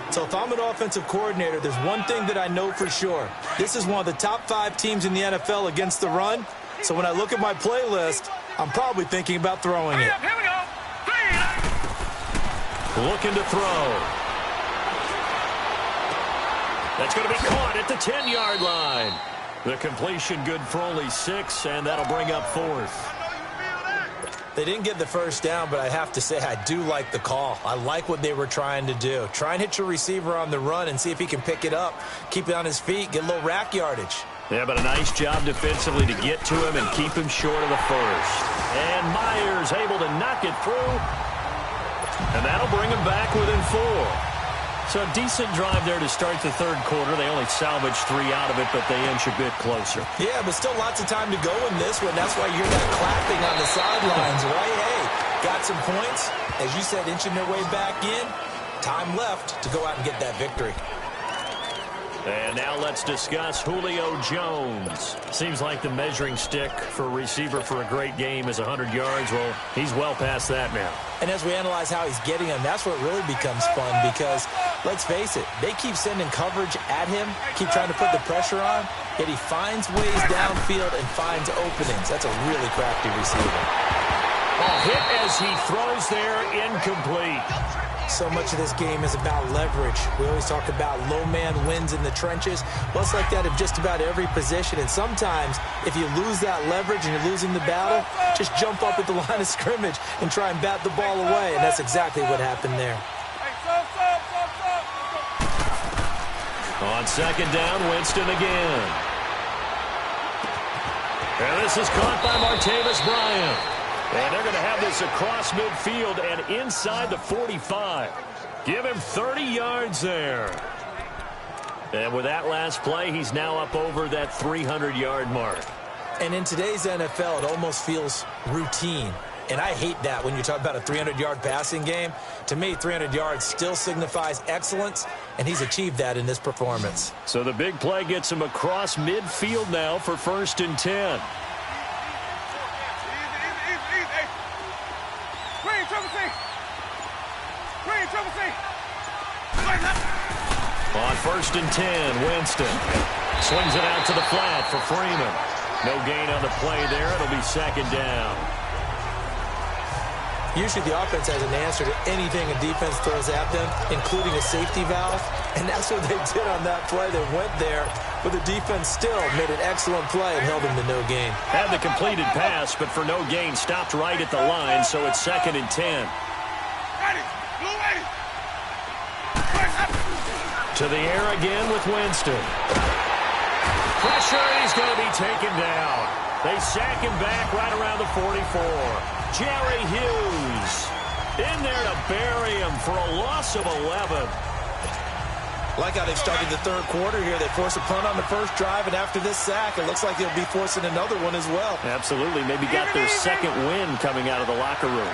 D: So if I'm an offensive coordinator, there's one thing that I know for sure. This is one of the top 5 teams in the NFL against the run. So when I look at my playlist, I'm probably thinking about throwing it.
E: Here we go.
C: Looking to throw. That's going to be caught at the 10-yard line. The completion good for only 6, and that'll bring up 4th.
D: They didn't get the first down, but I have to say I do like the call. I like what they were trying to do. Try and hit your receiver on the run and see if he can pick it up, keep it on his feet, get a little rack yardage.
C: Yeah, but a nice job defensively to get to him and keep him short of the first. And Myers able to knock it through. And that'll bring him back within 4. So a decent drive there to start the third quarter. They only salvaged 3 out of it, but they inch a bit closer.
D: Yeah, but still lots of time to go in this one. That's why you're that clapping on the sidelines, right? Hey, got some points. As you said, inching their way back in. Time left to go out and get that victory.
C: And now let's discuss Julio Jones. Seems like the measuring stick for a receiver for a great game is 100 yards. Well, he's well past that now.
D: And as we analyze how he's getting them, that's what really becomes fun because, let's face it, they keep sending coverage at him, keep trying to put the pressure on, yet he finds ways downfield and finds openings. That's a really crafty receiver.
C: Hit as he throws there, incomplete.
D: So much of this game is about leverage. We always talk about low man wins in the trenches. Well, it's like that in just about every position. And sometimes, if you lose that leverage and you're losing the battle, just jump up at the line of scrimmage and try and bat the ball away. And that's exactly what happened there.
C: On second down, Winston again. And this is caught by Martavis Bryant. And they're going to have this across midfield and inside the 45. Give him 30 yards there. And with that last play, he's now up over that 300-yard mark.
D: And in today's NFL, it almost feels routine. And I hate that when you talk about a 300-yard passing game. To me, 300 yards still signifies excellence, and he's achieved that in this performance.
C: So the big play gets him across midfield now for 1st and 10. first and 10. Winston swings it out to the flat for Freeman. No gain on the play there. It'll be second down.
D: Usually the offense has an answer to anything a defense throws at them, including a safety valve, and that's what they did on that play. They went there, but the defense still made an excellent play and held them to no gain.
C: Had the completed pass, but for no gain, stopped right at the line, so it's second and 10. To the air again with Winston. Pressure, he's going to be taken down. They sack him back right around the 44. Jerry Hughes in there to bury him for a loss of 11.
D: Like how they've started the third quarter here. They force a punt on the first drive, and after this sack, it looks like they'll be forcing another one as well.
C: Absolutely. Maybe got their second win coming out of the locker room.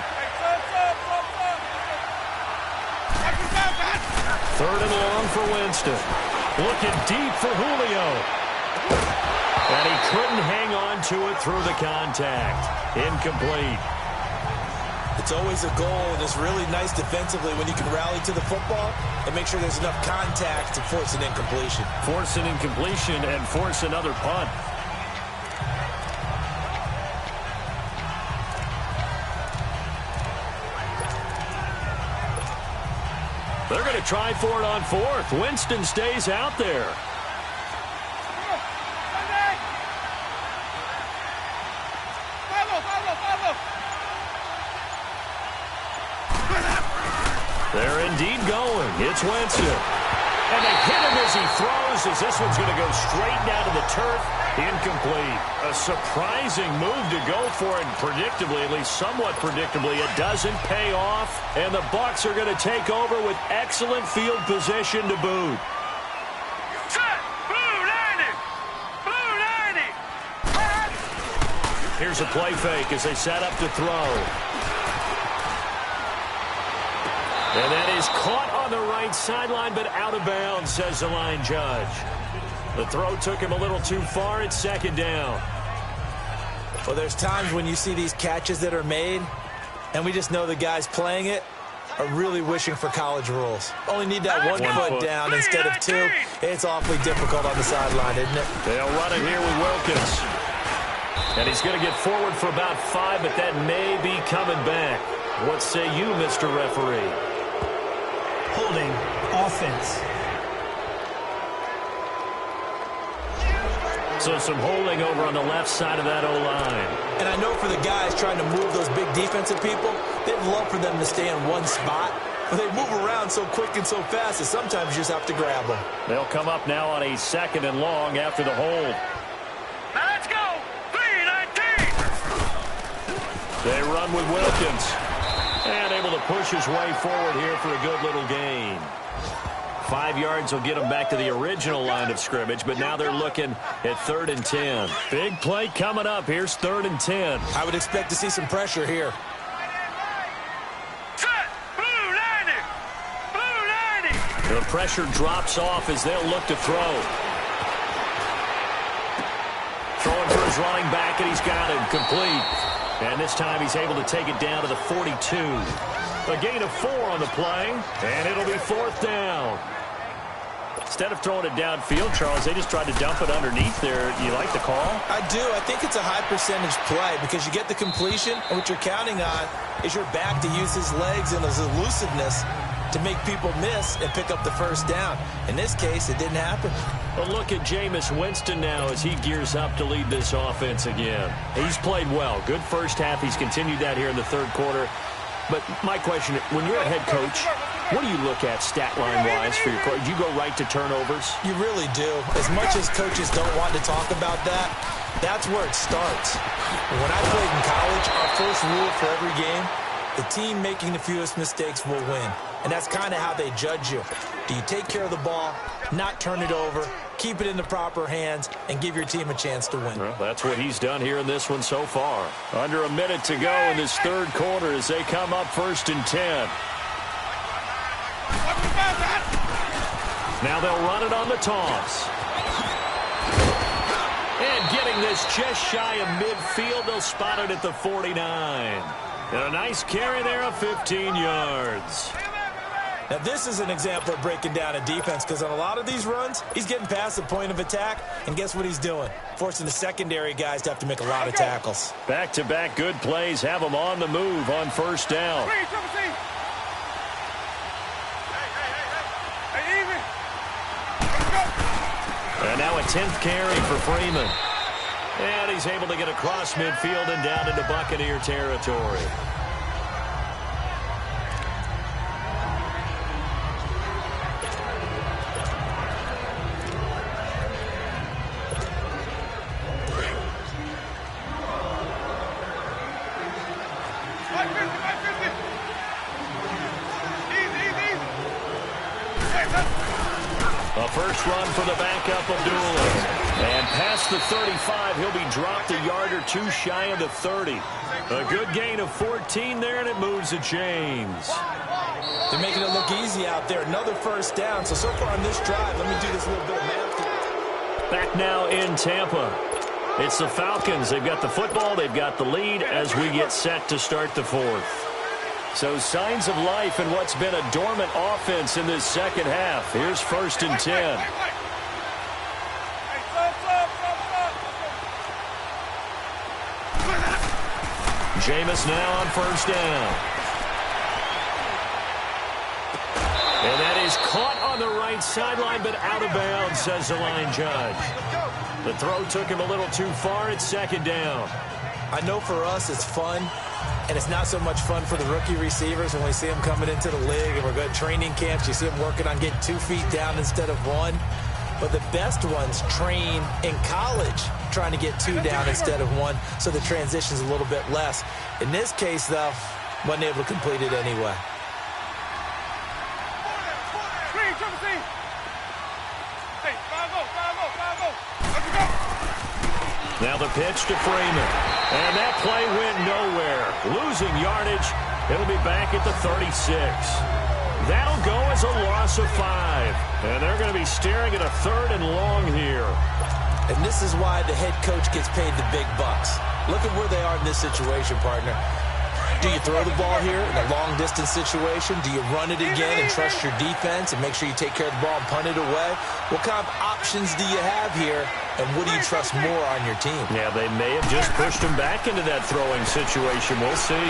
C: Third and long for Winston. Looking deep for Julio. And he couldn't hang on to it through the contact. Incomplete.
D: It's always a goal, and it's really nice defensively when you can rally to the football and make sure there's enough contact to force an incompletion.
C: Force an incompletion and force another punt. They're going to try for it on fourth. Winston stays out there. They're indeed going. It's Winston. And they hit him as he throws, as this one's going to go straight down to the turf. Incomplete. A surprising move to go for it, and predictably, at least somewhat predictably, it doesn't pay off. And the Bucs are going to take over with excellent field position to boot.
E: Set! Blue 90! Blue 90!
C: Here's a play fake as they set up to throw. And that is caught on the right sideline, but out of bounds, says the line judge. The throw took him a little too far. It's second down.
D: Well, there's times when you see these catches that are made, and we just know the guys playing it are really wishing for college rules. Only need that one foot down instead of two. It's awfully difficult on the sideline, isn't it?
C: They'll run it here with Wilkins. And he's going to get forward for about 5, but that may be coming back. What say you, Mr. Referee?
F: Holding offense.
C: So some holding over on the left side of that O-line.
D: And I know for the guys trying to move those big defensive people, they'd love for them to stay in one spot. But they move around so quick and so fast that sometimes you just have to grab them.
C: They'll come up now on a second and long after the hold.
E: Now let's go! 3-19!
C: They run with Wilkins. And able to push his way forward here for a good little gain. 5 yards will get him back to the original line of scrimmage, but now they're looking at 3rd and 10. Big play coming up. Here's 3rd and 10.
D: I would expect to see some pressure here.
E: Set! Blue 90! Blue 90!
C: The pressure drops off as they'll look to throw. Throwing for his running back, and he's got him complete. And this time he's able to take it down to the 42. A gain of 4 on the play, and it'll be 4th down. Instead of throwing it downfield, Charles, they just tried to dump it underneath there. You like the call?
D: I do. I think it's a high percentage play because you get the completion, and what you're counting on is your back to use his legs and his elusiveness to make people miss and pick up the first down. In this case, it didn't happen.
C: A look at Jameis Winston now as he gears up to lead this offense again. He's played well. Good first half. He's continued that here in the third quarter. But my question, when you're a head coach, what do you look at stat line-wise for your coach? Do you go right to turnovers?
D: You really do. As much as coaches don't want to talk about that, that's where it starts. When I played in college, our first rule for every game, the team making the fewest mistakes will win. And that's kind of how they judge you. Do you take care of the ball, not turn it over, keep it in the proper hands, and give your team a chance to win?
C: Well, that's what he's done here in this one so far. Under a minute to go in this third quarter as they come up 1st and 10. Now they'll run it on the toss. And getting this just shy of midfield, they'll spot it at the 49. And a nice carry there of 15 yards.
D: Now, this is an example of breaking down a defense because on a lot of these runs, he's getting past the point of attack, and guess what he's doing? Forcing the secondary guys to have to make a lot of tackles.
C: Back-to-back good plays have them on the move on first down. And now a 10th carry for Freeman. And he's able to get across midfield and down into Buccaneer territory. A first run for the backup Abdullah. And past the 35, he'll be dropped a yard or two shy of the 30. A good gain of 14 there, and it moves to James.
D: They're making it look easy out there. Another first down. So far on this drive, let me do this little bit of math here.
C: Back now in Tampa. It's the Falcons. They've got the football. They've got the lead as we get set to start the fourth. So signs of life in what's been a dormant offense in this second half. Here's 1st and 10. Jameis now on first down. And that is caught on the right sideline, but out of bounds, says the line judge. The throw took him a little too far. It's 2nd down.
D: I know for us it's fun, and it's not so much fun for the rookie receivers when we see them coming into the league and we're going to training camps. You see them working on getting 2 feet down instead of 1. But the best ones train in college trying to get 2 down instead of 1, so the transition's a little bit less. In this case, though, wasn't able to complete it anyway.
C: Now the pitch to Freeman. And that play went nowhere. Losing yardage. It'll be back at the 36. That'll go as a loss of 5. And they're going to be staring at a 3rd and long here.
D: And this is why the head coach gets paid the big bucks. Look at where they are in this situation, partner. Do you throw the ball here in a long-distance situation? Do you run it again and trust your defense and make sure you take care of the ball and punt it away? What kind of options do you have here, and what do you trust more on your team?
C: Yeah, they may have just pushed him back into that throwing situation. We'll see.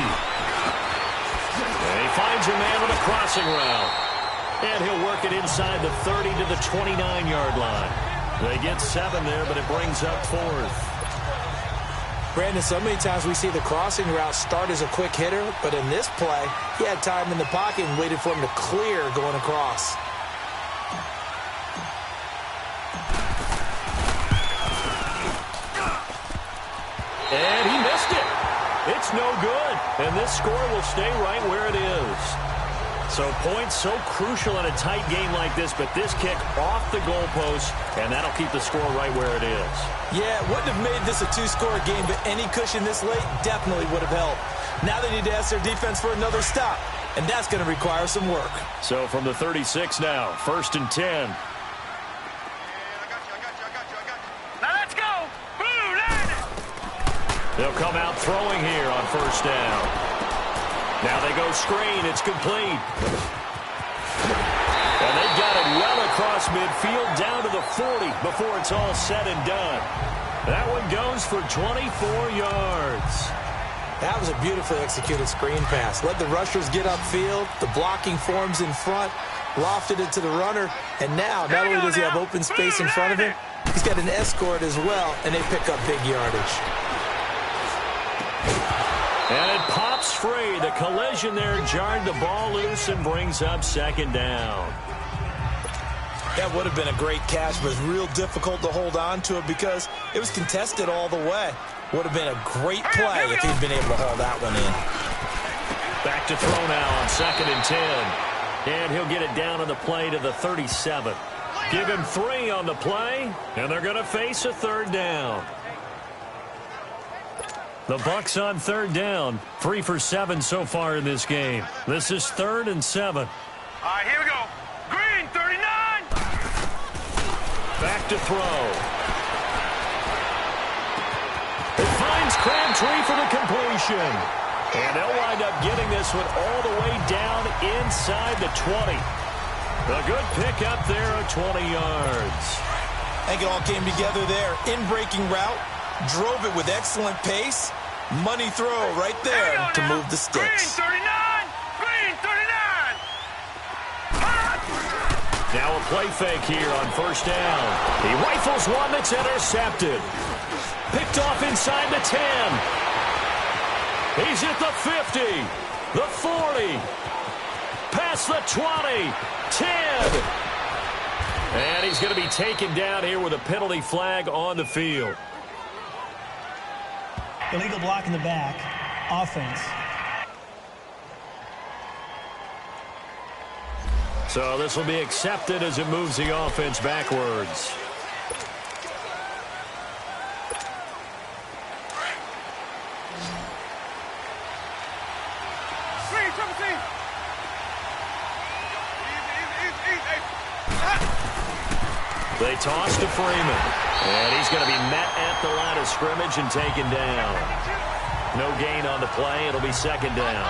C: And he finds a man on a crossing route. And he'll work it inside the 30 to the 29-yard line. They get 7 there, but it brings up 4th.
D: Brandon, so many times we see the crossing route start as a quick hitter, but in this play, he had time in the pocket and waited for him to clear going across.
C: And he missed it. It's no good. And this score will stay right where it is. So points so crucial in a tight game like this, but this kick off the goalpost, and that'll keep the score right where it is.
D: Yeah, it wouldn't have made this a 2-score game, but any cushion this late definitely would have helped. Now they need to ask their defense for another stop, and that's going to require some work.
C: So from the 36 now, 1st and 10.
E: Now let's go. Blue line.
C: They'll come out throwing here on 1st down. Now they go screen. It's complete. And they've got it well across midfield down to the 40 before it's all said and done. That one goes for 24 yards.
D: That was a beautifully executed screen pass. Let the rushers get upfield. The blocking forms in front. Lofted it to the runner. And now, not only does he have open space in front of him, he's got an escort as well, and they pick up big yardage.
C: And it pops free. The collision there jarred the ball loose and brings up 2nd down.
D: That would have been a great catch, but it's real difficult to hold on to it because it was contested all the way. Would have been a great play if he'd been able to haul that one in.
C: Back to throw now on 2nd and 10. And he'll get it down on the play to the 37. Give him 3 on the play, and they're going to face a 3rd down. The Bucs on 3rd down. 3 for 7 so far in this game. This is 3rd and 7.
E: All right, here we go. Green, 39.
C: Back to throw. It finds Crabtree for the completion. And they'll wind up getting this one all the way down inside the 20. A good pickup there of 20 yards.
D: I think it all came together there. In-breaking route, drove it with excellent pace. Money throw right there to move the sticks.
E: Green 39! Green 39!
C: Now a play fake here on first down. He rifles one that's intercepted. Picked off inside the 10. He's at the 50, the 40, past the 20, 10. And he's going to be taken down here with a penalty flag on the field.
F: Illegal block in the back. Offense.
C: So this will be accepted as it moves the offense backwards. They toss to Freeman. And he's going to be met at the line of scrimmage and taken down. No gain on the play. It'll be second down.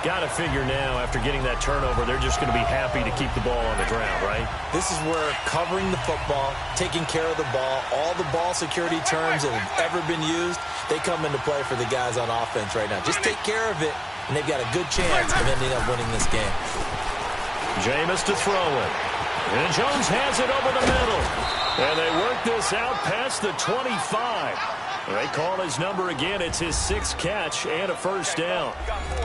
C: Got to figure now, after getting that turnover, they're just going to be happy to keep the ball on the ground, right?
D: This is where covering the football, taking care of the ball, all the ball security terms that have ever been used, they come into play for the guys on offense right now. Just take care of it, and they've got a good chance of ending up winning this game.
C: Jameis to throw it. And Jones has it over the middle. And they work this out past the 25. They call his number again. It's his 6th catch and a first down.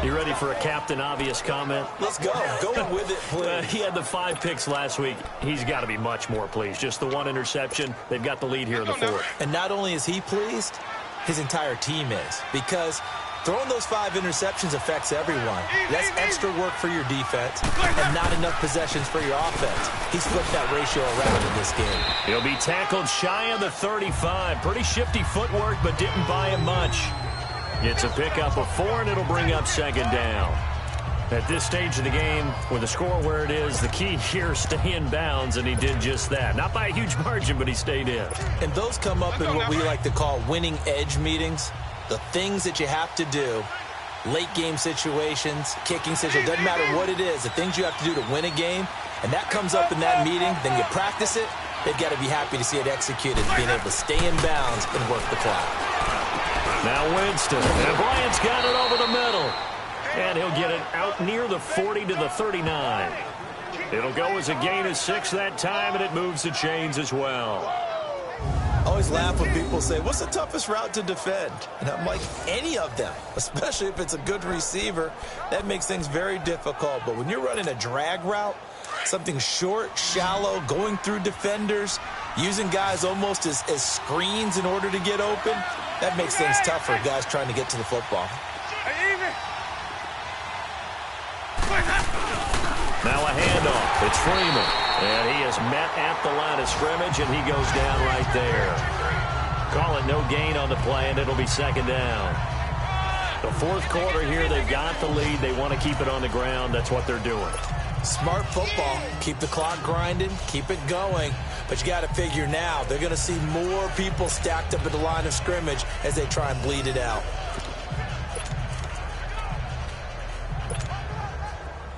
C: You ready for a Captain Obvious comment?
D: Let's go. Go with it, please.
C: He had the 5 picks last week. He's got to be much more pleased. Just the 1 interception. They've got the lead here in the 4th.
D: And not only is he pleased, his entire team is. Because throwing those 5 interceptions affects everyone. That's extra work for your defense and not enough possessions for your offense. He's flipped that ratio around in this game.
C: He'll be tackled shy of the 35. Pretty shifty footwork, but didn't buy him much. It's a pickup of 4, and it'll bring up second down. At this stage of the game, with the score where it is, the key here is stay in bounds, and he did just that. Not by a huge margin, but he stayed in.
D: And those come up in what we like to call winning edge meetings. The things that you have to do, late game situations, kicking situations, doesn't matter what it is, the things you have to do to win a game, and that comes up in that meeting, then you practice it, they've got to be happy to see it executed, being able to stay in bounds and work the clock.
C: Now Winston, and Bryant's got it over the middle, and he'll get it out near the 40 to the 39. It'll go as a gain of 6 that time, and it moves the chains as well.
D: I always laugh when people say, what's the toughest route to defend? And I'm like, any of them, especially if it's a good receiver. That makes things very difficult. But when you're running a drag route, something short, shallow, going through defenders, using guys almost as screens in order to get open, that makes things tough for guys trying to get to the football.
C: Now a handoff. It's Freeman. And he is met at the line of scrimmage, and he goes down right there. Call it no gain on the play, and it'll be second down. The 4th quarter here, they've got the lead. They want to keep it on the ground. That's what they're doing.
D: Smart football. Keep the clock grinding. Keep it going. But you got to figure now, they're going to see more people stacked up at the line of scrimmage as they try and bleed it out.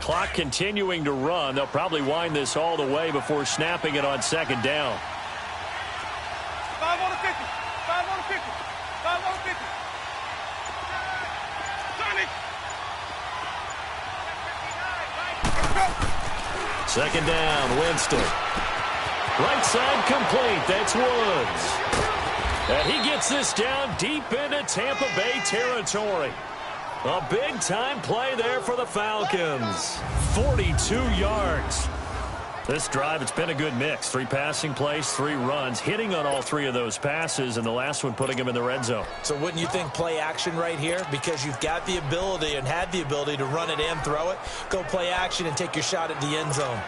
C: Clock continuing to run. They'll probably wind this all the way before snapping it on second down.
E: 5 on the 50. 5 on the 50. 5 on the 50.
C: Second down, Winston. Right side complete. That's Woods. And he gets this down deep into Tampa Bay territory. A big-time play there for the Falcons. 42 yards. This drive, it's been a good mix. 3 passing plays, 3 runs, hitting on all 3 of those passes, and the last one putting him in the red zone.
D: So wouldn't you think play action right here? Because you've got the ability and had the ability to run it and throw it. Go play action and take your shot at the end zone.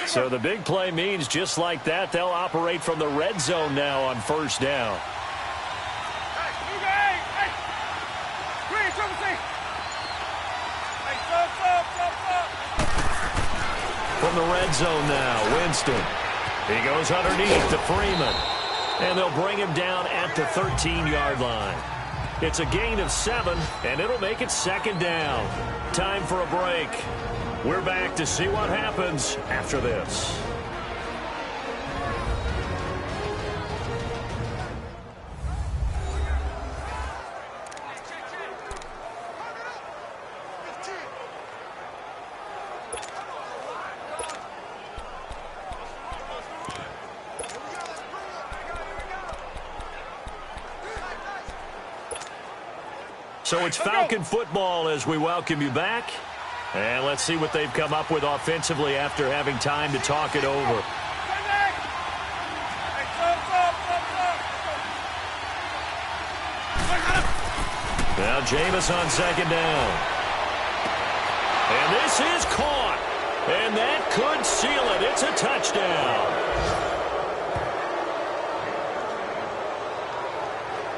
C: So the big play means just like that, they'll operate from the red zone now on first down. From the red zone now, Winston. He goes underneath to Freeman. And they'll bring him down at the 13-yard line. It's a gain of 7, and it'll make it second down. Time for a break. We're back to see what happens after this. So it's Falcon football as we welcome you back. And let's see what they've come up with offensively after having time to talk it over. Now Jameis on second down. And this is caught. And that could seal it. It's a touchdown.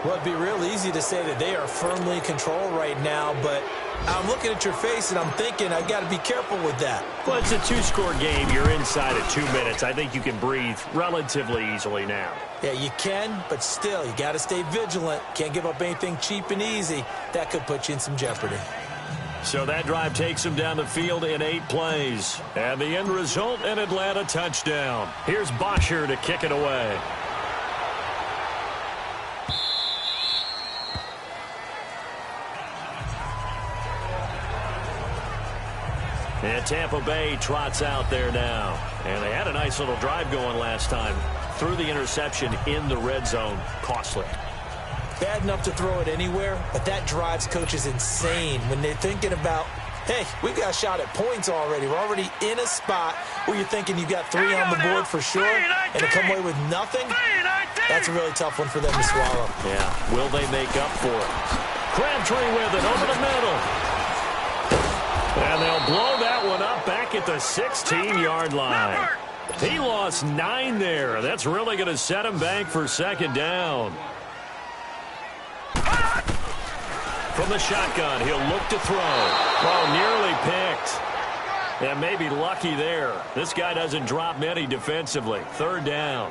D: Well, it'd be real easy to say that they are firmly in control right now, but I'm looking at your face and I'm thinking I got to be careful with that.
C: Well, it's a 2-score game. You're inside of 2 minutes. I think you can breathe relatively easily now.
D: Yeah, you can, but still, you got to stay vigilant. Can't give up anything cheap and easy. That could put you in some jeopardy.
C: So that drive takes them down the field in 8 plays. And the end result, an Atlanta touchdown. Here's Bosher to kick it away. And Tampa Bay trots out there now. And they had a nice little drive going last time. Threw the interception in the red zone. Costly.
D: Bad enough to throw it anywhere, but that drives coaches insane when they're thinking about, hey, we've got a shot at points already. We're already in a spot where you're thinking you got 3 on the board for sure, and to come away with nothing, that's a really tough one for them to swallow.
C: Yeah, will they make up for it? Crabtree with it over the middle. And they'll blow that one up back at the 16-yard line. He lost 9 there. That's really going to set him back for second down. From the shotgun, he'll look to throw. Oh, nearly picked. And maybe lucky there. This guy doesn't drop many defensively. Third down.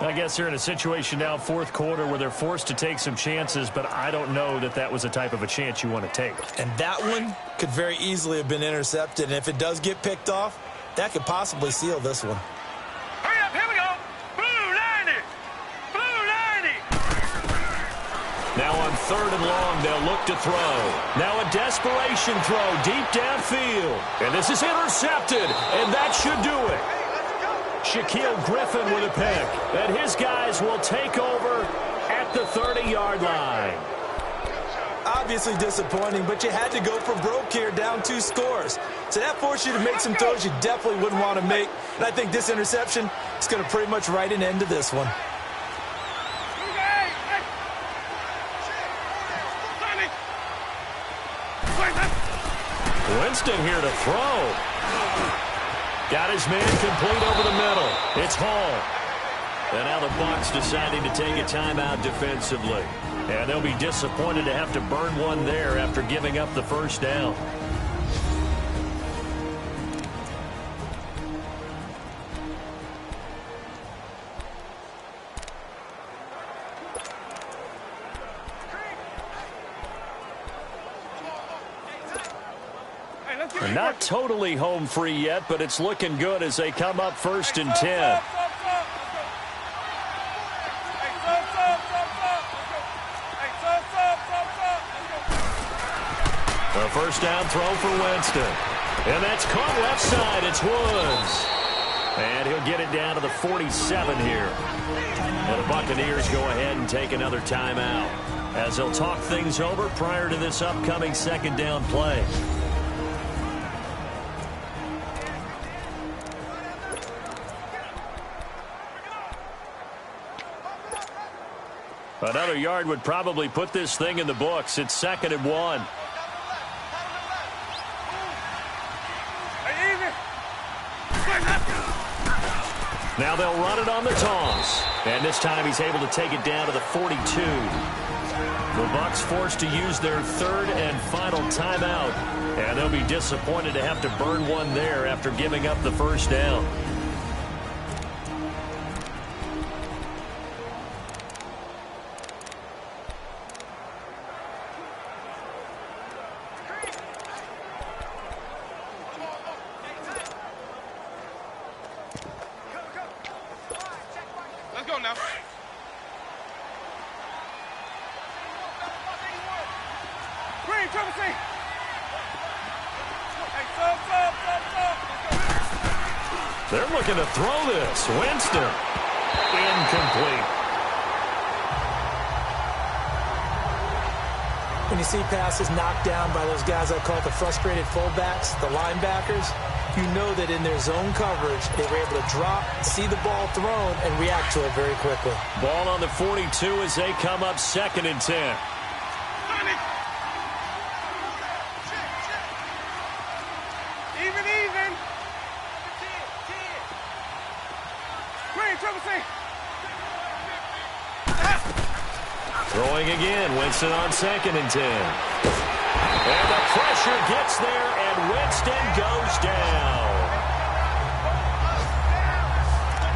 C: I guess they're in a situation now, fourth quarter, where they're forced to take some chances, but I don't know that that was the type of a chance you want to take.
D: And that one could very easily have been intercepted. And if it does get picked off, that could possibly seal this one.
E: Hurry up, here we go. Blue 90. Blue 90.
C: Now on third and long, they'll look to throw. Now a desperation throw deep downfield. And this is intercepted, and that should do it. Shaquille Griffin with a pick. And his guys will take over at the 30-yard line.
D: Obviously disappointing, but you had to go for broke here, down 2 scores. So that forced you to make some throws you definitely wouldn't want to make. And I think this interception is going to pretty much write an end to this one.
C: Winston here to throw. Got his man complete over the middle. It's Hall. And now the Bucs deciding to take a timeout defensively. And they'll be disappointed to have to burn one there after giving up the first down. Not totally home free yet, but it's looking good as they come up 1st and 10. A first down throw for Winston. And that's caught left side. It's Woods. And he'll get it down to the 47 here. And the Buccaneers go ahead and take another timeout as they'll talk things over prior to this upcoming second down play. Another yard would probably put this thing in the books. It's 2nd and 1. Now they'll run it on the toss. And this time he's able to take it down to the 42. The Bucs forced to use their 3rd and final timeout. And they'll be disappointed to have to burn one there after giving up the first down.
E: now. Green, triple C. Hey, sub.
C: They're looking to throw this. Winston. Incomplete.
D: When you see passes knocked down by those guys I call the frustrated fullbacks, the linebackers, you know that in their zone coverage, they were able to drop, see the ball thrown, and react to it very quickly.
C: Ball on the 42 as they come up 2nd and 10.
E: Even. Green, triple C.
C: Throwing again. Winston on 2nd and 10. And the pressure gets there, and Winston goes down.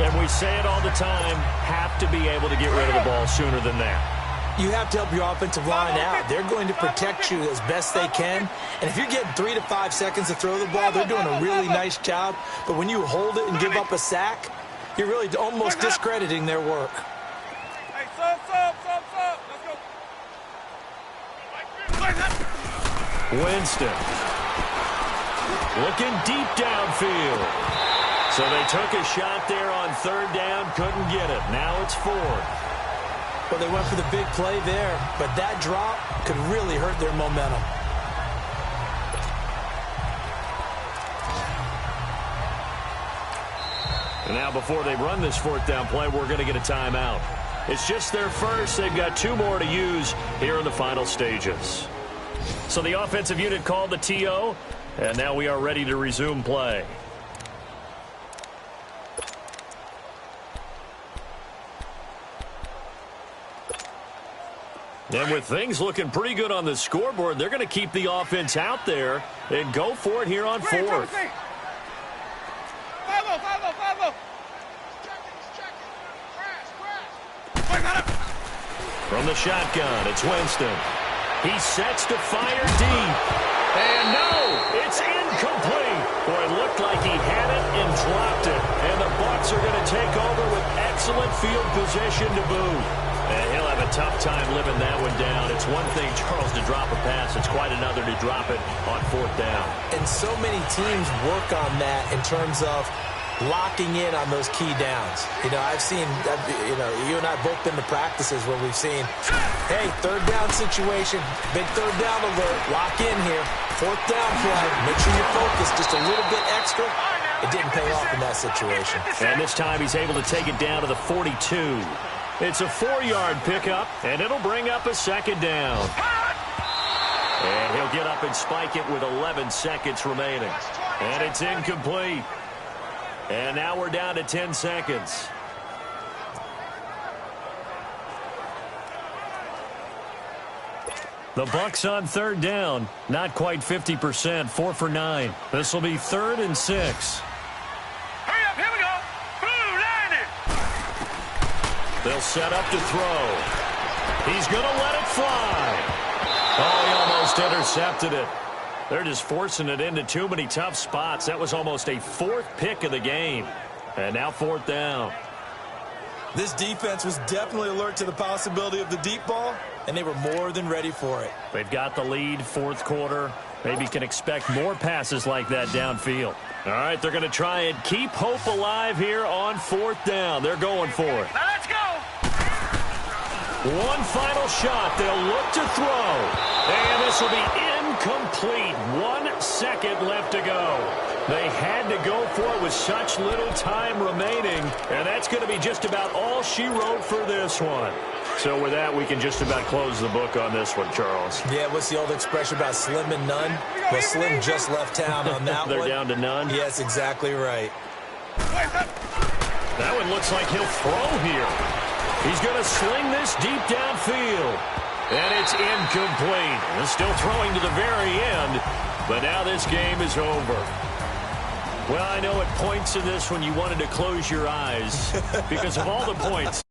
C: And we say it all the time, have to be able to get rid of the ball sooner than that.
D: You have to help your offensive line out. They're going to protect you as best they can. And if you're getting 3 to 5 seconds to throw the ball, they're doing a really nice job. But when you hold it and give up a sack, you're really almost discrediting their work.
E: Hey, sub. Let's go.
C: Winston. Looking deep downfield. So they took a shot there on 3rd down, couldn't get it. Now it's 4th.
D: Well, they went for the big play there, but that drop could really hurt their momentum.
C: And now before they run this 4th down play, we're going to get a timeout. It's just their first. They've got 2 more to use here in the final stages. So the offensive unit called the TO, and now we are ready to resume play. And with things looking pretty good on the scoreboard, they're going to keep the offense out there and go for it here on 4th.
E: 5-0.
C: From the shotgun, it's Winston. He sets to fire deep. And no, it's incomplete. Boy, it looked like he had it and dropped it. And the Bucs are going to take over with excellent field position to boot. And he'll have a tough time living that one down. It's one thing, Charles, to drop a pass. It's quite another to drop it on 4th down.
D: And so many teams work on that in terms of locking in on those key downs. You know, I've seen, you and I both been to practices where we've seen, hey, 3rd down situation, big 3rd down alert, lock in here, 4th down play, make sure you focus just a little bit extra. It didn't pay off in that situation.
C: And this time he's able to take it down to the 42. It's a 4-yard pickup, and it'll bring up a 2nd down. And he'll get up and spike it with 11 seconds remaining. And it's incomplete. And now we're down to 10 seconds. The Bucs on 3rd down. Not quite 50%. 4 for 9. This will be 3rd and 6.
E: Hurry up, here we go. Blue line it.
C: They'll set up to throw. He's going to let it fly. Oh, he almost intercepted it. They're just forcing it into too many tough spots. That was almost a 4th pick of the game. And now 4th down.
D: This defense was definitely alert to the possibility of the deep ball, and they were more than ready for it.
C: They've got the lead, 4th quarter. Maybe can expect more passes like that downfield. All right, they're going to try and keep hope alive here on 4th down. They're going for it.
E: Now let's go.
C: One final shot. They'll look to throw. And this will be incomplete. 1 second left to go. They had to go for it with such little time remaining. And that's going to be just about all she wrote for this one. So with that, we can just about close the book on this one, Charles.
D: Yeah, what's the old expression about slim and none? Well, Slim just left town on that
C: They're
D: one.
C: down to none?
D: Yes, exactly right.
C: That one looks like he'll throw here. He's going to sling this deep downfield. And it's incomplete. He's still throwing to the very end. But now this game is over. Well, I know at points in this when you wanted to close your eyes because of all the points.